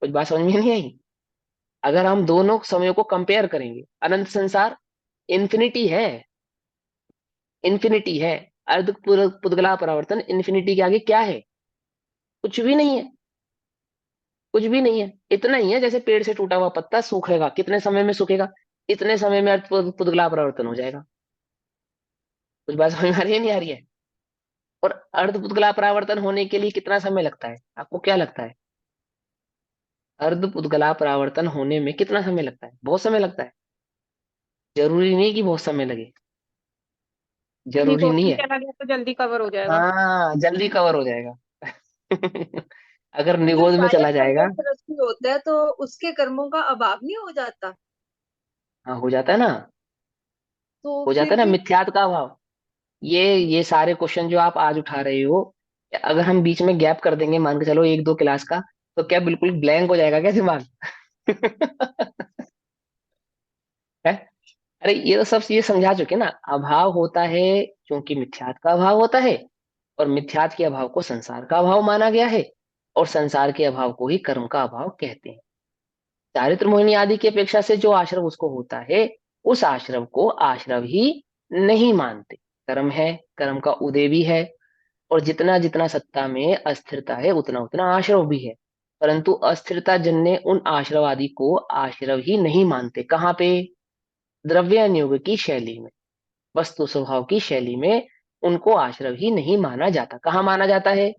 कुछ बात समझ में नहीं आई? अगर हम दोनों समयों को कंपेयर करेंगे, अनंत संसार इन्फिनिटी है, इन्फिनिटी है, अर्धपुतगला परावर्तन इन्फिनिटी के आगे क्या है? कुछ भी नहीं है, कुछ भी नहीं है। इतना ही है जैसे पेड़ से टूटा हुआ पत्ता सूखेगा, कितने समय में सूखेगा? इतने समय में अर्धपुतगला परावर्तन हो जाएगा। कुछ बात समझ में आ रही है नहीं आ रही है? और अर्धपुतगला परावर्तन होने के लिए कितना समय लगता है? आपको क्या लगता है? अर्धपुतगला परावर्तन होने में कितना समय लगता है? बहुत समय लगता है। जरूरी नहीं कि बहुत समय लगे, नहीं, जरूरी दो नहीं दिन है। चला गया तो जल्दी कवर हो जाएगा। हाँ, जल्दी कवर हो जाएगा। अगर तो जो निगोद में शायद चला जाएगा। सम्यक दृष्टि होता है तो उसके कर्मों का अभाव नहीं हो जाता? हाँ, हो जाता है ना, तो हो जाता फिर है ना, भी मिथ्यात्व का अभाव। ये सारे क्वेश्चन जो आप आज उठा रहे हो, अगर हम बीच में गैप कर देंगे, मान के चलो एक दो क्लास का, तो क्या बिल्कुल ब्लैंक हो जाएगा क्या दिमाग? है? अरे ये तो सब ये समझा चुके ना, अभाव होता है क्योंकि मिथ्यात का अभाव होता है, और मिथ्यात के अभाव को संसार का अभाव माना गया है, और संसार के अभाव को ही कर्म का अभाव कहते हैं। चारित्र मोहिनी आदि की अपेक्षा से जो आश्रव उसको होता है, उस आश्रव को आश्रव ही नहीं मानते। कर्म है, कर्म का उदय भी है, और जितना जितना सत्ता में अस्थिरता है उतना उतना आश्रव भी है, परंतु अस्थिरता जन्य उन आश्रव आदि को आश्रव ही नहीं मानते। कहाँ पे? द्रव्यानुयोग की शैली में, वस्तु स्वभाव की शैली में उनको आश्रव ही नहीं माना जाता। कहाँ माना जाता है?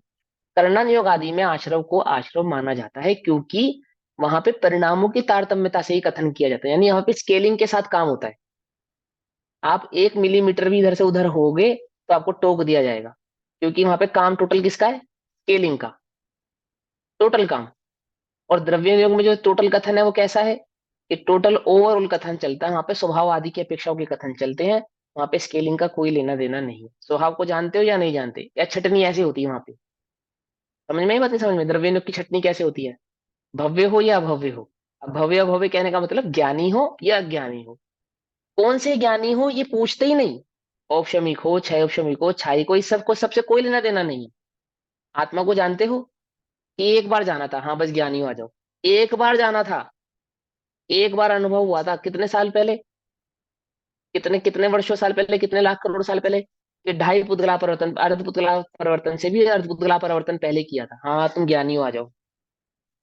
कर्णन योग आदि में आश्रव को आश्रव माना जाता है, क्योंकि वहां पे परिणामों की तारतम्यता से ही कथन किया जाता है, यानी यहाँ पे स्केलिंग के साथ काम होता है। आप 1 मिलीमीटर भी इधर से उधर होगे तो आपको टोक दिया जाएगा, क्योंकि वहां पे काम टोटल किसका है? स्केलिंग का, टोटल काम। और द्रव्य योग में जो टोटल कथन है वो कैसा है कि टोटल ओवरऑल कथन चलता है, वहां पे स्वभाव आदि की अपेक्षाओं के कथन चलते हैं, वहां पे स्केलिंग का कोई लेना देना नहीं है। स्वभाव को जानते हो या नहीं जानते? या छटनी ऐसी होती है वहां पे? समझ में ही बात नहीं? समझ में? द्रव्य योग की छटनी कैसे होती है? भव्य हो या अभव्य हो। अब भव्य अभव्य कहने का मतलब ज्ञानी हो या अज्ञानी हो। कौन से ज्ञानी हो ये पूछते ही नहीं। औपशमिक हो, छह औपशमिक हो, छाई को, इस सबको, सबसे कोई लेना देना नहीं है। आत्मा को जानते हो कि एक बार जाना था, हाँ बस ज्ञानी हो, आ जाओ। एक बार जाना था, एक बार अनुभव हुआ था, कितने साल पहले, कितने कितने वर्षों साल पहले, कितने लाख करोड़ साल पहले, कि ढाई पुतगला परिवर्तन, अर्ध पुतगला परिवर्तन से भी अर्ध पुतगला परिवर्तन पहले किया था। हाँ तुम ज्ञानी हो, आ जाओ,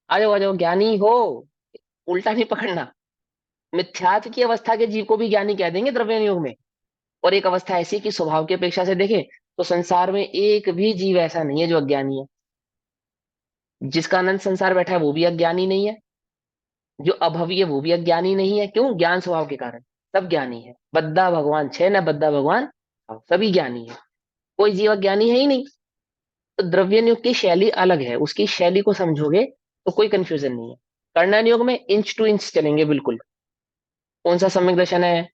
आ जाओ, आ जाओ, ज्ञानी हो। उल्टा नहीं पकड़ना। मिथ्यात्व की अवस्था के जीव को भी ज्ञानी कह देंगे द्रव्य योग में। और एक अवस्था ऐसी कि स्वभाव की अपेक्षा से देखें तो संसार में एक भी जीव ऐसा नहीं है जो अज्ञानी है। जिसका अनंत संसार बैठा है वो भी अज्ञानी नहीं है, जो अभवी है वो भी अज्ञानी नहीं है। क्यों? ज्ञान स्वभाव के कारण सब ज्ञानी है। बद्दा भगवान छे न बद्दा भगवान, सभी ज्ञानी है, कोई जीव अज्ञानी है ही नहीं। तो द्रव्य योग की शैली अलग है, उसकी शैली को समझोगे तो कोई कंफ्यूजन नहीं है। कर्णन योग में इंच टू इंच चलेंगे बिल्कुल। कौन सा सम्यक दर्शन है?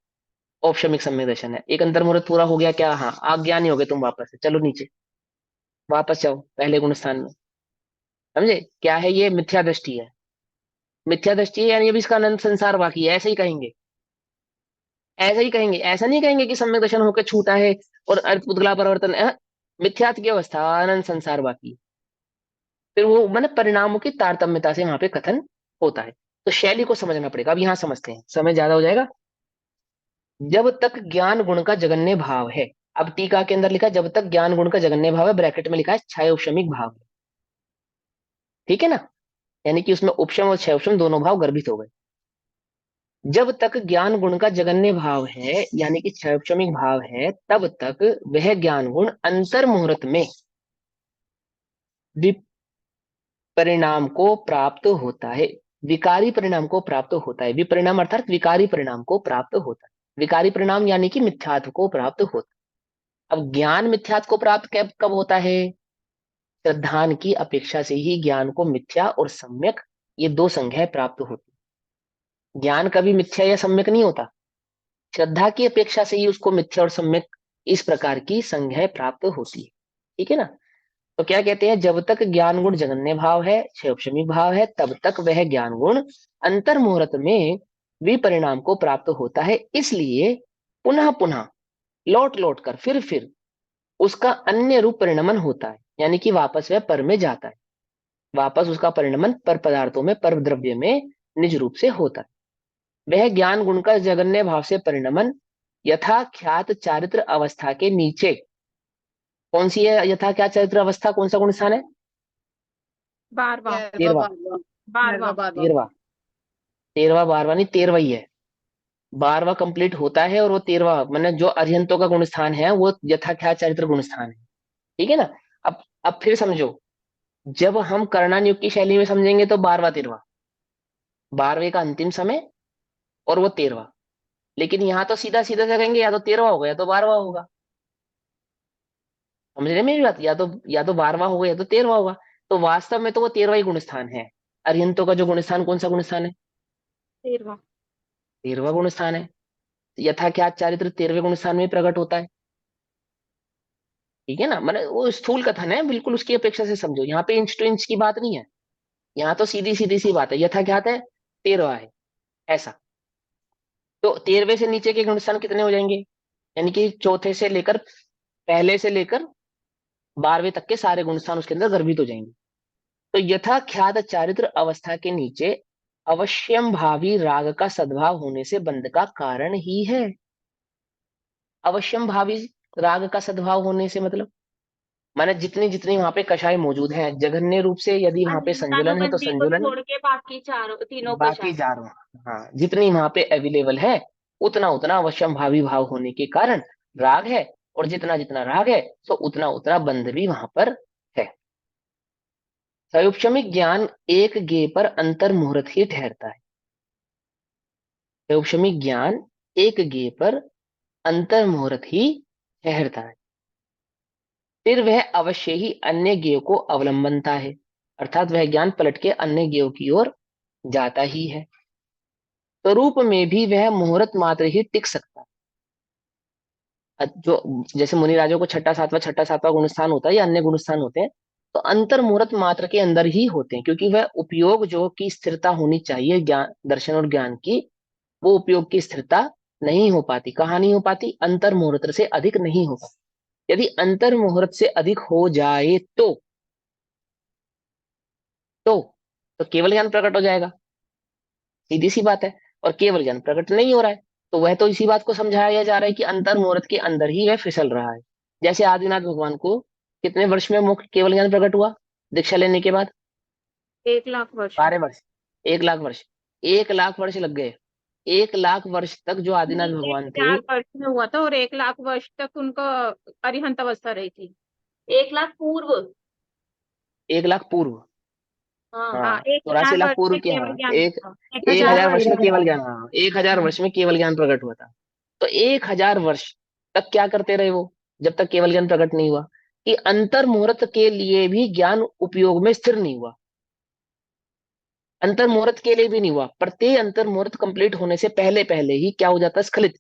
औपशमिक सम्यक दर्शन है। एक अंतर मुहूर्त पूरा हो गया क्या? हाँ, अज्ञानी हो गए तुम, वापस से चलो नीचे, वापस जाओ पहले गुण स्थान में। समझे क्या है ये? मिथ्या दृष्टि है। मिथ्या दृष्टि है यानी अभी इसका अनंत संसार बाकी है, ऐसे ही कहेंगे। ऐसा ही कहेंगे, ऐसा नहीं कहेंगे कि सम्यक दर्शन होकर छूटा है और अर्थ पुद्गला परिवर्तन है। मिथ्यात्व की अवस्था, अनंत संसार बाकी। फिर वो मैंने परिणामों की तारतम्यता से वहां पे कथन होता है। तो शैली को समझना पड़ेगा। अब यहाँ समझते हैं, समय ज्यादा हो जाएगा। जब तक ज्ञान गुण का जगन्य भाव है, अब टीका के अंदर लिखा है, जब तक ज्ञान गुण का जगन्य भाव है, ब्रैकेट में लिखा है छाय उपशमिक भाव। ठीक है ना? यानी कि उसमें उपशम और छह उपशम दोनों भाव गर्भित हो गए। जब तक ज्ञान गुण का जगन्य भाव है यानी कि छह उपशमिक भाव है, तब तक वह ज्ञान गुण अंतर मुहूर्त में विपरिणाम को प्राप्त होता है। विकारी परिणाम को प्राप्त होता है। विपरिणाम अर्थात विकारी परिणाम को प्राप्त होता है। विकारी परिणाम यानी कि मिथ्यात्व को प्राप्त होता है। अब ज्ञान मिथ्यात्व को प्राप्त कब कब होता है? श्रद्धान की अपेक्षा से ही ज्ञान को मिथ्या और सम्यक, ये दो संज्ञाएं प्राप्त होती। ज्ञान कभी मिथ्या या सम्यक नहीं होता, श्रद्धा की अपेक्षा से ही उसको मिथ्या और सम्यक इस प्रकार की संज्ञाएं प्राप्त होती है। ठीक है ना? तो क्या कहते हैं? जब तक ज्ञान गुण जगन्य भाव है, क्षयोपशमी भाव है, तब तक वह ज्ञान गुण अंतर मुहूर्त में विपरिणाम को प्राप्त होता है। इसलिए पुनः पुनः, लौट लौट कर, फिर उसका अन्य रूप परिणमन होता है, यानी कि वापस वह पर में जाता है। वापस उसका परिणमन पर पदार्थों में, पर द्रव्य में निज रूप से होता है। वह ज्ञान गुण का जगन्य भाव से परिणमन यथा ख्यात चारित्र अवस्था के नीचे, कौन सी है यथा ख्यात चारित्र अवस्था? कौन सा गुण स्थान है? बारवा। 11वां, 13वां। 12वां, 12वां। 12वां। 13वां 12वां नहीं, 13वां ही है। 12वां कंप्लीट होता है और वो 13वां मैंने जो अरिहंतों का गुण स्थान है वो यथा ख्यात चारित्र गुण स्थान है। ठीक है ना? अब फिर समझो, जब हम कर्णन युग की शैली में समझेंगे तो 12वां 13वां, 12वें का अंतिम समय और वो 13वां। लेकिन यहाँ तो सीधा सीधा से कहेंगे या तो 13वां होगा या तो 12वां होगा। समझ रहे मेरी बात? या तो 12वां होगा या तो 13वां होगा। तो वास्तव में तो वो 13वां ही गुण स्थान है। अरिहंतों का जो गुण स्थान, कौन सा गुण स्थान है? 13वां। 13वां गुण स्थान है। यथा क्या चारित्र 13वें गुण स्थान में प्रकट होता है। ठीक है ना? मैंने वो स्थूल कथन है, बिल्कुल उसकी अपेक्षा से समझो। यहाँ पे इंच टू इंच की बात नहीं है, यहाँ तो सीधी सीधी सी बात है। यथा क्या है? 13वां है, ऐसा। तो 13वें से नीचे के गुण स्थान कितने हो जाएंगे? यानी कि चौथे से लेकर, पहले से लेकर 12वें तक के सारे गुण स्थान उसके अंदर गर्भित हो जाएंगे। तो यथा ख्यात चारित्र अवस्था के नीचे अवश्यम भावी राग का सद्भाव होने से बंध का कारण ही है। अवश्यम भावी राग का सद्भाव होने से मतलब, माने जितनी जितनी वहां पे कषाय मौजूद है, जघन्य रूप से यदि वहां पे संजुलन है तो अनुबंधी को संजुलन, छोड़ के बाकी चारों तीनों बाकी कषाय। जा रहा हूं। हाँ, जितनी वहां पे अवेलेबल है उतना उतना अवश्यम भावी भाव होने के कारण राग है, और जितना जितना राग है तो उतना उतना बंध भी वहां पर है। सयुपशमिक ज्ञान एक गे पर अंतर मुहूर्त ही ठहरता है। सयुपशमिक ज्ञान एक गे पर अंतर मुहूर्त ही ठहरता है। फिर वह अवश्य ही अन्य ज्ञेय को अवलंबनता है, अर्थात वह ज्ञान पलट के अन्य ज्ञेयों की ओर जाता ही है। स्वरूप में भी वह मुहूर्त मात्र ही टिक सकता है। जो जैसे मुनि राजों को छठा सातवां गुणस्थान होता है या अन्य गुणस्थान होते हैं, तो अंतर मुहूर्त मात्र के अंदर ही होते हैं, क्योंकि वह उपयोग जो की स्थिरता होनी चाहिए ज्ञान दर्शन और ज्ञान की, वो उपयोग की स्थिरता नहीं हो पाती। कहाँ नहीं हो पाती? अंतर मुहूर्त से अधिक नहीं हो पाती। यदि अंतर मुहूर्त से अधिक हो जाए तो तो केवल ज्ञान प्रकट हो जाएगा, सीधी सी बात है। और केवल ज्ञान प्रकट नहीं हो रहा है, तो वह तो इसी बात को समझाया जा रहा है कि अंतर मुहूर्त के अंदर ही वह फिसल रहा है। जैसे आदिनाथ भगवान को कितने वर्ष में मुख्य केवल ज्ञान प्रकट हुआ दीक्षा लेने के बाद? 1 लाख वर्ष में। 12 वर्ष। 1 लाख वर्ष। 1 लाख वर्ष लग गए। 1 लाख वर्ष तक जो आदिनाथ नहीं, एक भगवान थे। हजार वर्ष में हुआ था और 1 लाख वर्ष तक उनका अरिहंत अवस्था रही थी। 1 लाख पूर्व। 1 लाख पूर्व। हाँ। हाँ, हाँ, एक 84 लाख हजार वर्ष पूर्व में की। केवल हाँ, ज्ञान एक था। एक एक हजार हजार वर्ष वर्ष में में केवल हुआ। ज्ञान। हाँ, 1 हजार वर्ष में केवल ज्ञान प्रकट हुआ था। तो 1 हजार वर्ष तक क्या करते रहे वो, जब तक केवल ज्ञान प्रकट नहीं हुआ? कि अंतर मुहूर्त के लिए भी ज्ञान उपयोग में स्थिर नहीं हुआ। अंतर मुहूर्त के लिए भी नहीं हुआ। प्रत्येक अंतर मुहूर्त कंप्लीट होने से पहले पहले ही क्या हो जाता? स्खलित,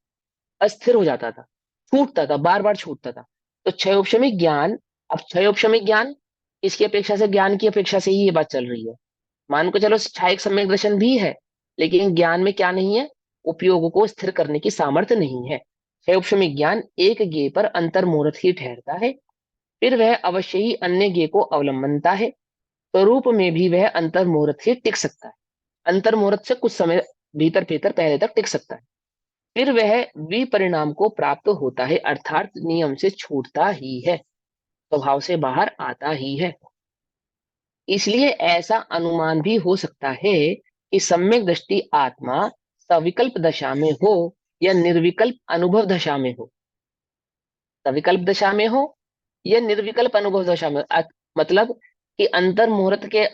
अस्थिर हो जाता था, छूटता था, बार बार छूटता था। तो क्षयोपशमी ज्ञान, अब क्षयोपशमी ज्ञान इसकी अपेक्षा से, ज्ञान की अपेक्षा से ही ये बात चल रही है। मान को चलो छायक सम्यक दर्शन भी है, लेकिन ज्ञान में क्या नहीं है? उपयोग को स्थिर करने की सामर्थ्य नहीं है। क्षयोपशमी ज्ञान एक ज्ञेय पर अंतर मुहूर्त ही ठहरता है, फिर वह अवश्य ही अन्य ज्ञेय को अवलंबनता है। स्वरूप में भी वह अंतर मुहूर्त ही टिक सकता है, अंतर मुहूर्त से कुछ समय भीतर भीतर पहले तक टिक सकता है। फिर वह विपरिणाम को प्राप्त होता है, अर्थात नियम से छूटता ही है, स्वभाव से बाहर आता ही है। इसलिए ऐसा अनुमान भी हो सकता है कि सम्यक दृष्टि आत्मा सविकल्प दशा में हो या निर्विकल्प अनुभव दशा में हो। सविकल्प दशा में हो या निर्विकल्प अनुभव दशा में मतलब कि अंतर मुहूर्त के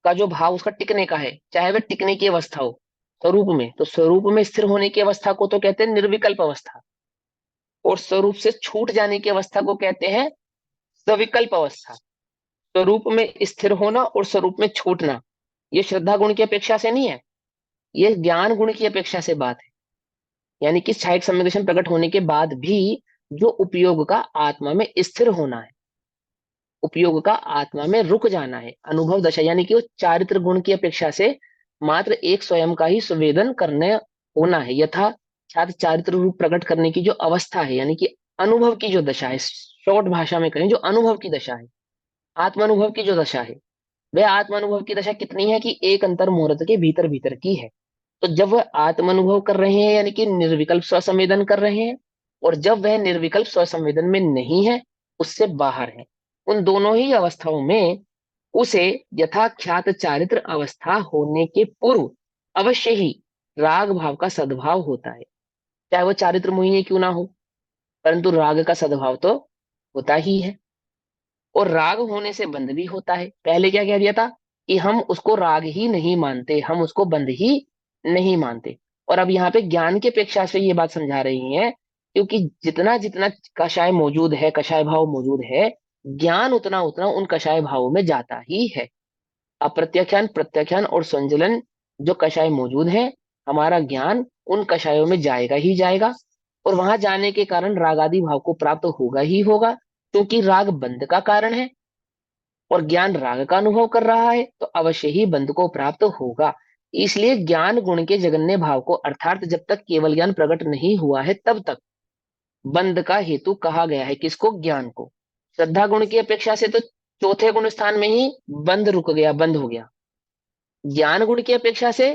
का जो भाव उसका टिकने का है, चाहे वह टिकने की अवस्था हो स्वरूप में, तो स्वरूप में स्थिर होने की अवस्था को तो कहते हैं निर्विकल्प अवस्था, और स्वरूप से छूट जाने की अवस्था को कहते हैं सविकल्प अवस्था। स्वरूप में स्थिर होना और स्वरूप में छूटना, ये श्रद्धा गुण की अपेक्षा से नहीं है, ये ज्ञान गुण की अपेक्षा से बात है। यानी कि सहायक सम्यक प्रकट होने के बाद भी जो उपयोग का आत्मा में स्थिर होना है, उपयोग का आत्मा में रुक जाना है, अनुभव दशा, यानी कि वो चारित्र गुण की अपेक्षा से मात्र एक स्वयं का ही संवेदन करने होना है, यथा छात्र चारित्र रूप प्रकट करने की जो अवस्था है, यानी कि अनुभव की जो दशा है, शॉर्ट भाषा में कहें जो अनुभव की दशा है, आत्मानुभव की जो दशा है, वह आत्मानुभव की दशा कितनी है? कि एक अंतर मुहूर्त के भीतर भीतर की है। तो जब वह आत्मानुभव कर रहे हैं, यानी कि निर्विकल्प स्वसंवेदन कर रहे हैं, और जब वह निर्विकल्प स्वसंवेदन में नहीं है, उससे बाहर है, उन दोनों ही अवस्थाओं में उसे यथाख्यात चारित्र अवस्था होने के पूर्व अवश्य ही राग भाव का सद्भाव होता है, चाहे वह चारित्र मोहिनी क्यों ना हो, परंतु राग का सद्भाव तो होता ही है। और राग होने से बंध भी होता है। पहले क्या कह दिया था? कि हम उसको राग ही नहीं मानते, हम उसको बंध ही नहीं मानते। और अब यहाँ पे ज्ञान की अपेक्षा से ये बात समझा रही हैं, क्योंकि जितना जितना कषाय मौजूद है, कषाय भाव मौजूद है, ज्ञान उतना उतना उन कषाय भावों में जाता ही है। अप्रत्याख्यान, प्रत्याख्यान और संजलन जो कषाय मौजूद है, हमारा ज्ञान उन कषायों में जाएगा ही जाएगा, और वहां जाने के कारण राग आदि भाव को प्राप्त होगा ही होगा, क्योंकि राग बंध का कारण है और ज्ञान राग का अनुभव कर रहा है, तो अवश्य ही बंध को प्राप्त होगा। इसलिए ज्ञान गुण के जगन्य भाव को, अर्थात जब तक केवल ज्ञान प्रकट नहीं हुआ है तब तक बंध का हेतु कहा गया है। किसको? ज्ञान को। श्रद्धा गुण की अपेक्षा से तो चौथे गुण स्थान में ही बंध रुक गया, बंद हो गया। ज्ञान गुण की अपेक्षा से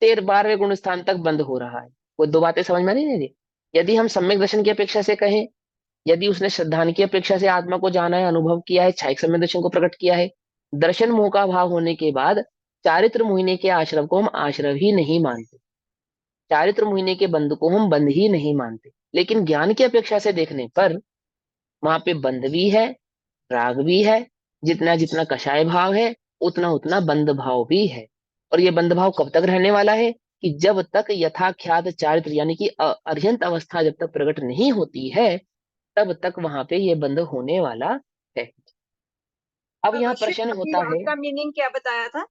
13 12वें गुण स्थान तक बंद हो रहा है। वो दो बातें समझ में नहीं रही। यदि हम सम्यक दर्शन की अपेक्षा से कहें, यदि उसने श्रद्धान की अपेक्षा से आत्मा को जाना है, अनुभव किया है, छायक सम्यक दर्शन को प्रकट किया है, दर्शन मोह का भाव होने के बाद चारित्र मोहिनी के आश्रव को हम आश्रव ही नहीं मानते, चारित्र मोहिनी के बंध को हम बंध ही नहीं मानते। लेकिन ज्ञान की अपेक्षा से देखने पर वहां पे बंध भी है, राग भी है, जितना जितना कषाय भाव है उतना उतना बंध भाव भी है। और ये बंध भाव कब तक रहने वाला है? कि जब तक यथाख्यात चारित्र यानी कि अर्हंत अवस्था जब तक प्रकट नहीं होती है, तब तक वहां पे ये बंद होने वाला है। अब यहाँ अवश्य प्रश्न भावी होता राग है। का मीनिंग क्या बताया था?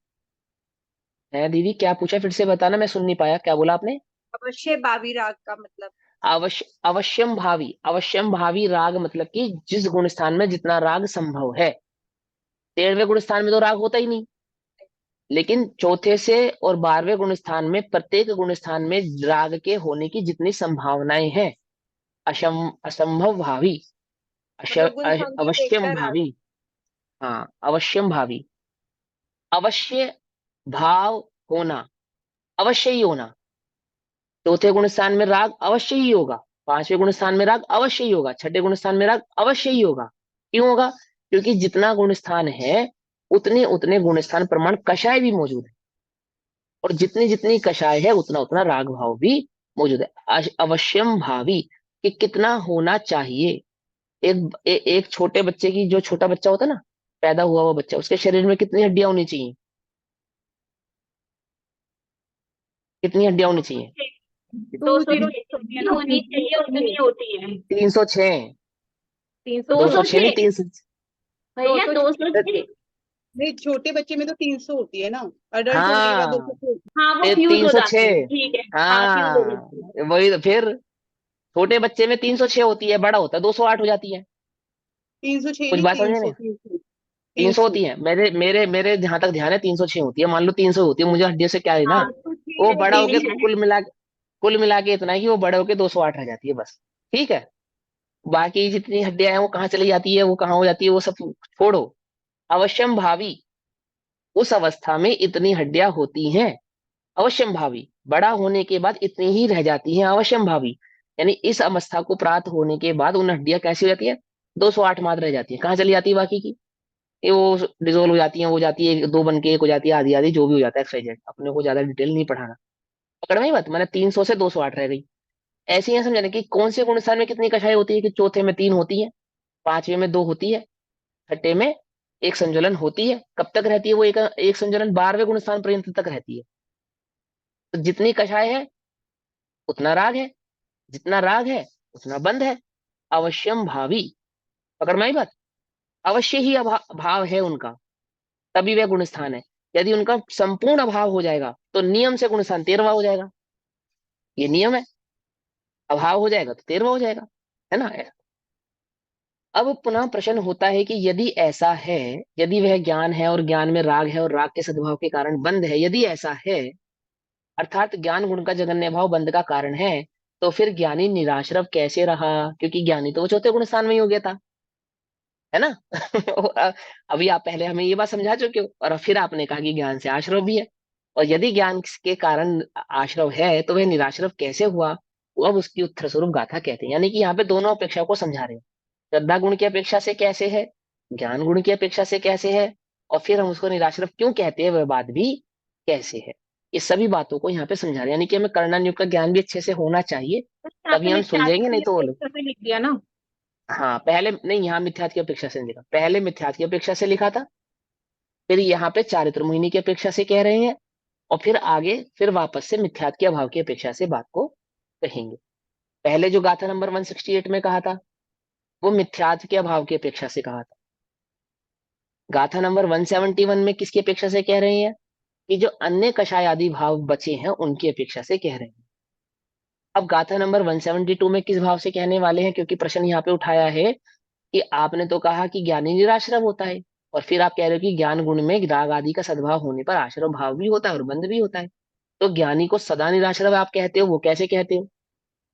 है दीदी, क्या पूछा फिर से बताना, मैं सुन नहीं पाया, क्या बोला आपने? अवश्य भावी राग का मतलब? अवश्यम भावी राग मतलब कि जिस गुण स्थान में जितना राग संभव है। 13वें गुण स्थान में तो राग होता ही नहीं, लेकिन चौथे से और 12वें गुण स्थान में प्रत्येक गुण स्थान में राग के होने की जितनी संभावनाएं हैं, असंभव भावी, मतलब गुण संख्या अवश्यम देखकर राग। भावी। हाँ, अवश्यम भावी, अवश्य भाव होना, अवश्य ही होना। चौथे गुण स्थान में राग अवश्य ही होगा, 5वें गुण स्थान में राग अवश्य ही होगा, छठे गुण स्थान में राग अवश्य ही होगा। क्यों होगा? क्योंकि जितना गुण स्थान है उतने उतने गुण स्थान प्रमाण कषाय भी मौजूद है, और जितनी जितनी कषाय है उतना उतना राग भाव भी मौजूद है। अवश्यम भावी कि कितना होना चाहिए। एक छोटे बच्चे की, जो छोटा बच्चा होता है ना, पैदा हुआ हुआ बच्चा, उसके शरीर में कितनी हड्डियां होनी चाहिए? कितनी हड्डियां होनी चाहिए? 206 होनी चाहिए, उतनी होती है। 306। 300 206 नहीं, 206 300। भैया, 206। नहीं, छोटे बच्चे में तो 300 होती है ना, अडल्ट हो जाएगा हाँ, 200। हाँ, वो फ्यूज तीन हो सौ जाती है, छह ठीक है। हाँ, फ्यूज हो हाँ, जाती है। वही तो फिर। छोटे बच्चे में 306 होती है, बड़ा होता है 208 हो जाती है। 306 कुछ नहीं, बात समझे 300, नहीं? 300, 300 300। होती है, मेरे मेरे मेरे जहां तक ध्यान है 306 होती है। मान लो 300 होती है, मुझे हड्डियों से क्या है ना। हाँ, तो वो ठीक बड़ा है, होके ठीक है। कुल मिला के इतना है कि वो बड़े होके 208 रह जाती है बस। ठीक है। बाकी जितनी हड्डियां हैं वो कहाँ चली जाती है, वो कहाँ हो जाती है, वो सब छोड़ो। अवश्यम भावी, उस अवस्था में इतनी हड्डियां होती हैं। अवश्यम भावी, बड़ा होने के बाद इतनी ही रह जाती हैं अवश्यम भावी। यानी इस अवस्था को प्राप्त होने के बाद उन हड्डियां कैसी हो जाती है? 208 मात्र रह जाती है। कहाँ चली जाती है बाकी की? ये वो डिजोल्व हो जाती है, हो जाती है दो बन के एक हो जाती है, आधी आधी जो भी हो जाता है, एक्सवाइजेड, अपने को ज्यादा डिटेल नहीं पढ़ाना। पकड़ में ही बात, मैंने 300 से 208 रह गई। ऐसे ही समझाने की कौन से गुण स्थान में कितनी कक्षाएं होती है, कि चौथे में 3 होती है, 5वें में 2 होती है, छठे में एक संजुलन होती है। कब तक रहती है वो एक एक संजुलन? 12वें गुण स्थान पर्यंत तक रहती है। तो जितनी कक्षाएं है उतना राग है, जितना राग है उतना बंध है। अवश्यम भावी, पकड़ में आई बात? अवश्य ही भाव है उनका, तभी वह गुण स्थान है। यदि उनका संपूर्ण अभाव हो जाएगा तो नियम से गुण स्थान 13वां हो जाएगा। ये नियम है, अभाव हो जाएगा तो 13वां हो जाएगा, है ना? अब पुनः प्रश्न होता है कि यदि ऐसा है, यदि वह ज्ञान है और ज्ञान में राग है और राग के सद्भाव के कारण बंध है, यदि ऐसा है, अर्थात ज्ञान गुण का जगन्य भाव बंध का कारण है, तो फिर ज्ञानी निराश्रव कैसे रहा? क्योंकि ज्ञानी तो वो चौथे गुण स्थान में ही हो गया था, है ना? अभी आप पहले हमें ये बात समझा चुके हो, और फिर आपने कहा कि ज्ञान से आश्रव भी है। और यदि ज्ञान के कारण आश्रव है तो वह निराश्रव कैसे हुआ? वो अब उसकी उत्तर स्वरूप गाथा कहते हैं। यानी कि यहाँ पे दोनों अपेक्षा को समझा रहे हैं। श्रद्धा गुण की अपेक्षा से कैसे है, ज्ञान गुण की अपेक्षा से कैसे है, और फिर हम उसको निराश्रव क्यों कहते हैं वह बात भी कैसे है। ये सभी बातों को यहाँ पे समझा रहे हैं। यानी कि हमें कर्णानुयोग का ज्ञान भी अच्छे से होना चाहिए, तो यहाँ पे तभी हम मिथ्यात्व सुलझेंगे, नहीं की तो वो लोग। अपेक्षा से लिख दिया ना? हाँ, पहले नहीं, यहाँ मिथ्यात्व की अपेक्षा से नहीं लिखा, पहले मिथ्यात्व की अपेक्षा से लिखा था, फिर यहाँ पे चारित्र मोहिनी की अपेक्षा से कह रहे हैं, और फिर आगे फिर वापस से मिथ्यात्व के अभाव की अपेक्षा से बात को कहेंगे। पहले जो गाथा नंबर 168 में कहा था वो मिथ्यात्व के अभाव की अपेक्षा से कहा था। गाथा नंबर 171 में किसकी अपेक्षा से कह रहे हैं? कि जो अन्य कषाय आदि भाव बचे हैं उनकी अपेक्षा से कह रहे हैं। अब गाथा नंबर 172 में किस भाव से कहने वाले हैं? क्योंकि प्रश्न यहाँ पे उठाया है कि आपने तो कहा कि ज्ञानी निराश्रव होता है, और फिर आप कह रहे हो कि ज्ञान गुण में राग आदि का सद्भाव होने पर आश्रव भाव भी होता है और बंध भी होता है। तो ज्ञानी को सदा निराश्रव आप कहते हो, वो कैसे कहते हो?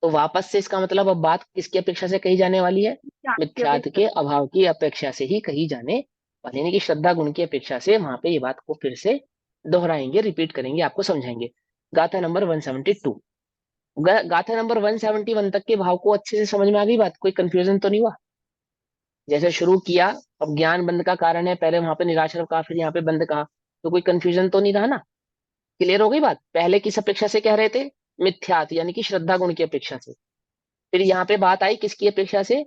तो वापस से इसका मतलब अब बात किसकी अपेक्षा से कही जाने वाली है? मिथ्यात्व की मिथ्यात्व अपेक्षा के से। अभाव की अपेक्षा से ही कही जाने वाली, यानी कि श्रद्धा गुण की अपेक्षा से वहां पे ये बात को फिर से दोहराएंगे, रिपीट करेंगे, आपको समझाएंगे। गाथा नंबर 172, गाथा नंबर 171 तक के भाव को अच्छे से समझ में आ गई बात? कोई कंफ्यूजन तो नहीं हुआ? जैसे शुरू किया, अब ज्ञान बंद का कारण है, पहले वहां पे निराश्रव कहा, फिर यहाँ पे बंद कहा, तो कोई कंफ्यूजन तो नहीं रहा ना? क्लियर हो गई बात? पहले किस अपेक्षा से कह रहे थे? मिथ्यात यानी कि श्रद्धा गुण की अपेक्षा से। फिर यहाँ पे बात आई किसकी अपेक्षा से?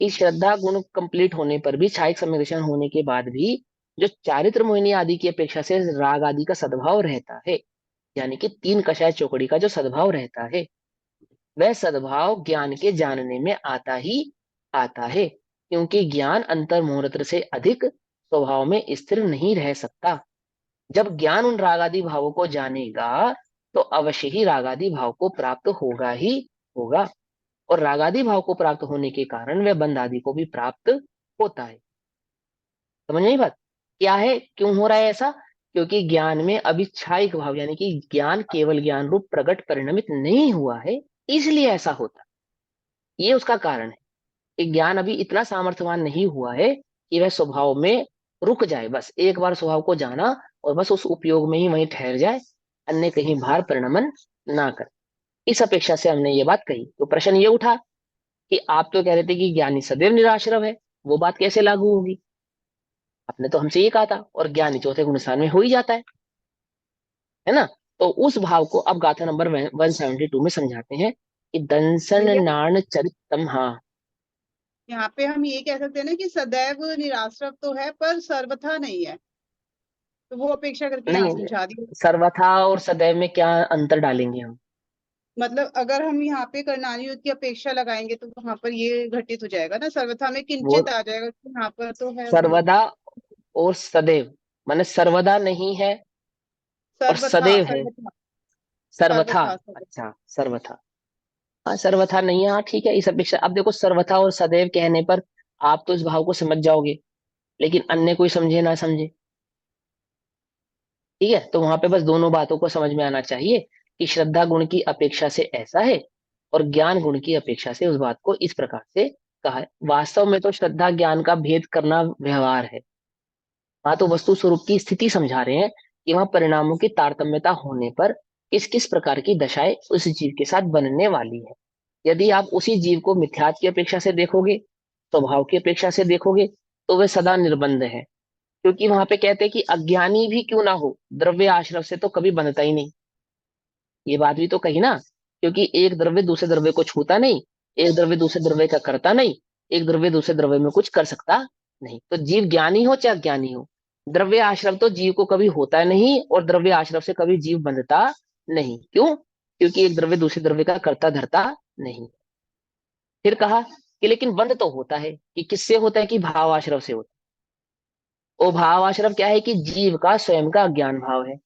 कि श्रद्धा गुण कंप्लीट होने पर भी, छायिक सम्मिश्रण होने के बाद भी, जो चारित्र मोहिनी आदि की अपेक्षा से राग आदि का सद्भाव रहता है, यानी कि 3 कषाय चौकड़ी का जो सद्भाव रहता है, वह सद्भाव ज्ञान के जानने में आता ही आता है, क्योंकि ज्ञान अंतर मुहूर्त से अधिक स्वभाव में स्थिर नहीं रह सकता। जब ज्ञान उन रागादि भावों को जानेगा तो अवश्य ही रागादि भाव को प्राप्त होगा ही होगा, और रागादि भाव को प्राप्त होने के कारण वह बंध आदि को भी प्राप्त होता है। समझ नहीं बात? क्या है, क्यों हो रहा है ऐसा? क्योंकि ज्ञान में अभी इच्छाइक भाव यानी कि ज्ञान केवल ज्ञान रूप प्रकट परिणमित नहीं हुआ है, इसलिए ऐसा होता। ये उसका कारण है कि ज्ञान अभी इतना सामर्थ्यवान नहीं हुआ है कि वह स्वभाव में रुक जाए, बस एक बार स्वभाव को जाना और बस उस उपयोग में ही वहीं ठहर जाए, अन्य कहीं बाहर परिणमन ना कर। इस अपेक्षा से हमने ये बात कही। तो प्रश्न ये उठा कि आप तो कह रहे थे कि ज्ञानी सदैव निराश्रव है, वो बात कैसे लागू होगी? आपने तो हमसे ये कहा था, और ज्ञानी चौथे गुण स्थान में हो ही जाता है ना? तो उस भाव को अब गाथा नंबर 172 में समझाते हैं कि दंसन भैया नाण चरितम। हाँ, यहाँ पे हम ये कह सकते हैं ना कि सदैव निराश्रव तो है पर सर्वथा नहीं है, तो वो अपेक्षा करके यहाँ नहीं, समझा दी। सर्वथा और सदैव में क्या अंतर डालेंगे हम? मतलब अगर हम यहाँ पे करनानी युद्ध की अपेक्षा लगाएंगे तो वहां पर ये घटित हो जाएगा ना, सर्वथा में वो किंचित आ जाएगा कि यहाँ पर तो है वही। सर्वदा और सदैव, माने सर्वदा नहीं है और सर्वथा सदैव है। सर्वथा सर्वथा, सर्वथा सर्वथा। अच्छा सर्वथा। हाँ सर्वथा नहीं है, हाँ ठीक है। इस अपेक्षा, अब देखो सर्वथा और सदैव कहने पर आप तो इस भाव को समझ जाओगे, लेकिन अन्य कोई समझे ना समझे, ठीक है? तो वहां पे बस दोनों बातों को समझ में आना चाहिए कि श्रद्धा गुण की अपेक्षा से ऐसा है और ज्ञान गुण की अपेक्षा से उस बात को इस प्रकार से कहा है। वास्तव में तो श्रद्धा ज्ञान का भेद करना व्यवहार है। वहां तो वस्तु स्वरूप की स्थिति समझा रहे हैं कि वहां परिणामों की तारतम्यता होने पर किस किस प्रकार की दशाएं उस जीव के साथ बनने वाली है। यदि आप उसी जीव को मिथ्यात्व की अपेक्षा से देखोगे, स्वभाव की अपेक्षा से देखोगे, तो वह सदा निर्बंध है। क्योंकि वहां पे कहते हैं कि अज्ञानी भी क्यों ना हो, द्रव्य आश्रव से तो कभी बंधता ही नहीं। ये बात भी तो कही ना, क्योंकि एक द्रव्य दूसरे द्रव्य को छूता नहीं, एक द्रव्य दूसरे द्रव्य का करता नहीं, एक द्रव्य दूसरे द्रव्य में कुछ कर सकता नहीं। तो जीव ज्ञानी हो चाहे अज्ञानी हो, द्रव्य आश्रव तो जीव को कभी होता नहीं, और द्रव्य आश्रव से कभी जीव बंधता नहीं। क्यों? क्योंकि एक द्रव्य दूसरे द्रव्य का करता धरता नहीं। फिर कहा कि लेकिन बंध तो होता है, कि किससे होता है? कि भाव आश्रव से होता है। वो भाव आश्रव क्या है? कि जीव का स्वयं का ज्ञान भाव है।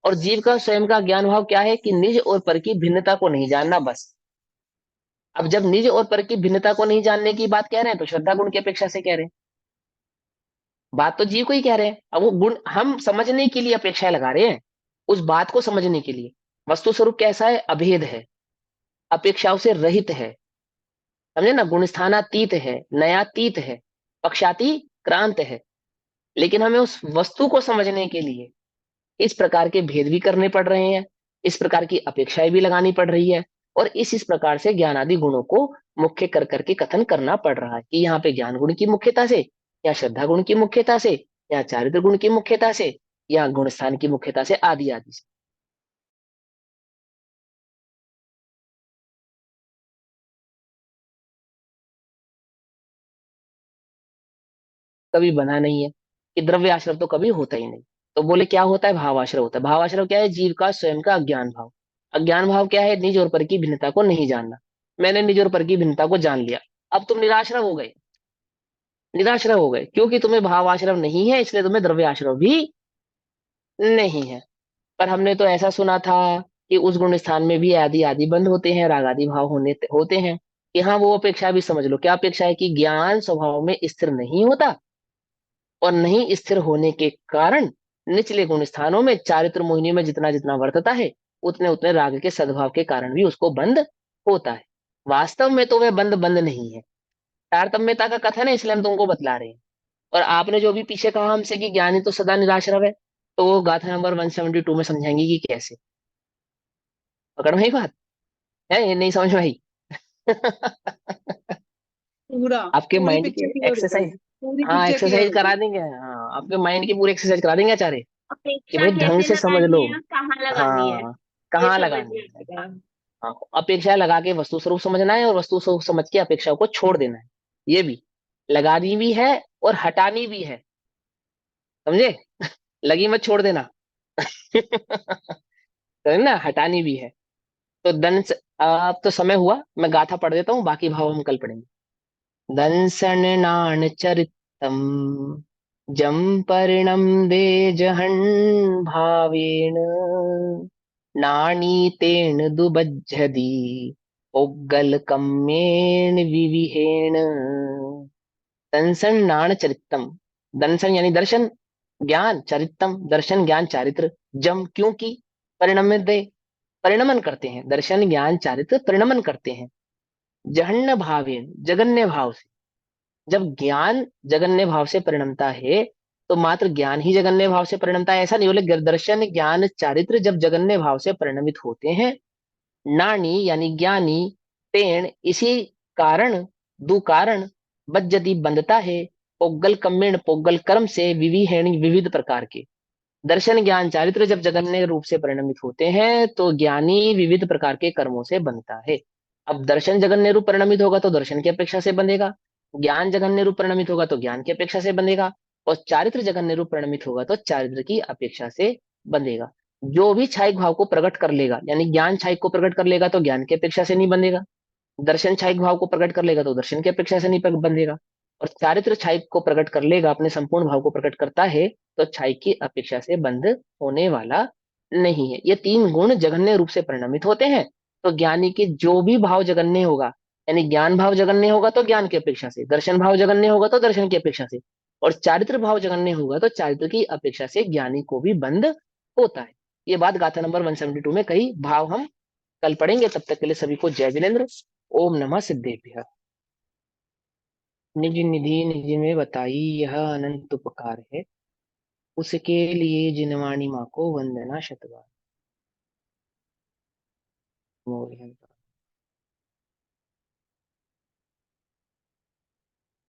और जीव का स्वयं का ज्ञान भाव क्या है? कि निज और पर की भिन्नता को नहीं जानना, बस। अब जब निज और पर की भिन्नता को नहीं जानने की बात कह रहे हैं तो श्रद्धा गुण की अपेक्षा से कह रहे हैं। बात तो जीव को ही कह रहे हैं। अब वो गुण हम समझने के लिए अपेक्षा लगा रहे हैं, उस बात को समझने के लिए। वस्तु स्वरूप कैसा है? अभेद है, अपेक्षाओं से रहित है, समझे ना? गुण स्थानातीत है, नयातीत है, पक्षाती क्रांत है। लेकिन हमें उस वस्तु को समझने के लिए इस प्रकार के भेद भी करने पड़ रहे हैं, इस प्रकार की अपेक्षाएं भी लगानी पड़ रही है, और इस प्रकार से ज्ञानादि गुणों को मुख्य कर करके कथन करना पड़ रहा है कि यहाँ पे ज्ञान गुण की मुख्यता से, या श्रद्धा गुण की मुख्यता से, या चारित्र गुण की मुख्यता से, या गुण स्थान की मुख्यता से, आदि आदि से। कभी बना नहीं है कि द्रव्य आश्रव तो कभी होता ही नहीं। तो बोले क्या होता है? भाव आश्रव होता है। भाव आश्रव क्या है? जीव का स्वयं का अज्ञान भाव। अज्ञान भाव क्या है? निज और पर की भिन्नता को नहीं जानना। मैंने निज और पर की भिन्नता को जान लिया, अब तुम निराश्रव हो गए। निराश्रव हो गए क्योंकि तुम्हें भाव आश्रव नहीं है, इसलिए तुम्हें द्रव्य आश्रव भी नहीं है। पर हमने तो ऐसा सुना था कि उस गुण स्थान में भी आदि आदि बंद होते हैं, राग आदि भाव होते हैं। कि हाँ, वो अपेक्षा भी समझ लो। क्या अपेक्षा है? कि ज्ञान स्वभाव में स्थिर नहीं होता, और नहीं स्थिर होने के कारण निचले गुण स्थानों में, चारित्र मोहिनी में जितना जितना वर्तता है, उतने उतने राग के सद्भाव के कारण भी उसको बंद होता है। वास्तव में तो वह बंद बंद नहीं है, तारतम्यता का कथन है, इसलिए हम तुमको बतला रहे हैं। और आपने जो भी पीछे कहा हमसे कि ज्ञानी तो सदा निराश्रव है, तो वो गाथा नंबर 172 में समझाएंगे कि कैसे। पकड़ में बात है, ये नहीं समझ में आई? पूरा आपके पूरी माइंड पिक्चर की क्लियर हो गई, एक्सरसाइज, पूरी हाँ पिक्चर क्लियर एक्सरसाइज हो गई। करा देंगे। हाँ, आपके माइंड की पूरी एक्सरसाइज करा देंगे आचार्य, कि अपेक्षा भाई ढंग कैसे से समझ लो। लगानी है और कहाँ लगानी है, हाँ, ये कहाँ समझ लगानी में है। आएगा। हाँ, अपेक्षा लगा के वस्तु स्वरूप समझना है, और वस्तु स्वरूप समझ के अपेक्षाओं को छोड़ देना है। ये भी लगानी भी है और हटानी भी है, समझे? लगी मत छोड़ देना। तो ना, हटानी भी है। तो अब तो समय हुआ, मैं गाथा पढ़ देता हूँ, बाकी भाव हम कल पढ़ेंगे। दंसन नाण चरितम जम परिणम दे जहन भावेन नाणीतेन दुबज्झति पोग्गल कम्येन विविहेण। दंसन नाण चरितम, दंसन यानी दर्शन, ज्ञान, चरितम दर्शन ज्ञान चारित्र, जम क्योंकि, परिणम दे परिणमन करते हैं, दर्शन ज्ञान चारित्र परिणमन करते हैं, जहन्य भावेन जगन्य भाव से। जब ज्ञान जगन्य भाव से परिणमता है तो मात्र ज्ञान ही जगन्य भाव से परिणमता है ऐसा नहीं, बोले दर्शन ज्ञान चारित्र जब जगन्य भाव से परिणमित होते हैं, नानी यानी ज्ञानी, तेण इसी कारण, दु कारण, बज्जति बंधता है, पोग्गल कम्मेण पोग्गल कर्म से, विविहेण विविध प्रकार के। दर्शन ज्ञान चारित्र जब जगन्य रूप से परिणमित होते हैं तो ज्ञानी विविध प्रकार के कर्मों से बनता है। अब दर्शन जगन्य रूप परिणमित होगा तो दर्शन की अपेक्षा से बंधेगा, ज्ञान जगन्य रूप परिणमित होगा तो ज्ञान की अपेक्षा से बंधेगा, और चारित्र जगन्य रूप परिणमित होगा तो चारित्र की अपेक्षा से बंधेगा। जो भी छायिक भाव को प्रकट कर लेगा, यानी ज्ञान छायिक को प्रकट कर लेगा तो ज्ञान की अपेक्षा से नहीं बंधेगा, दर्शन छायिक भाव को प्रकट कर लेगा तो दर्शन की अपेक्षा से नहीं बंधेगा, और चारित्र छायिक को प्रकट कर लेगा, अपने संपूर्ण भाव को प्रकट करता है तो छायिक की अपेक्षा से बंध होने वाला नहीं है। ये तीन गुण जगन्य रूप से परिणमित होते हैं, तो ज्ञानी के जो भी भाव जगन्य होगा, यानी ज्ञान भाव जगन्य होगा तो ज्ञान की अपेक्षा से, दर्शन भाव जगन्य होगा तो दर्शन की अपेक्षा से, और चारित्र भाव जगन्य होगा तो चारित्र की अपेक्षा से ज्ञानी को भी बंध होता है। ये बात गाथा नंबर 172 में कही, भाव हम कल पढ़ेंगे। तब तक के लिए सभी को जय जिनेन्द्र। ओम नमः सिद्धेभ्यः। निज निधि निज में बताई यह अनंत उपकार है, उसके लिए जिनवाणी माँ को वंदना शतबार।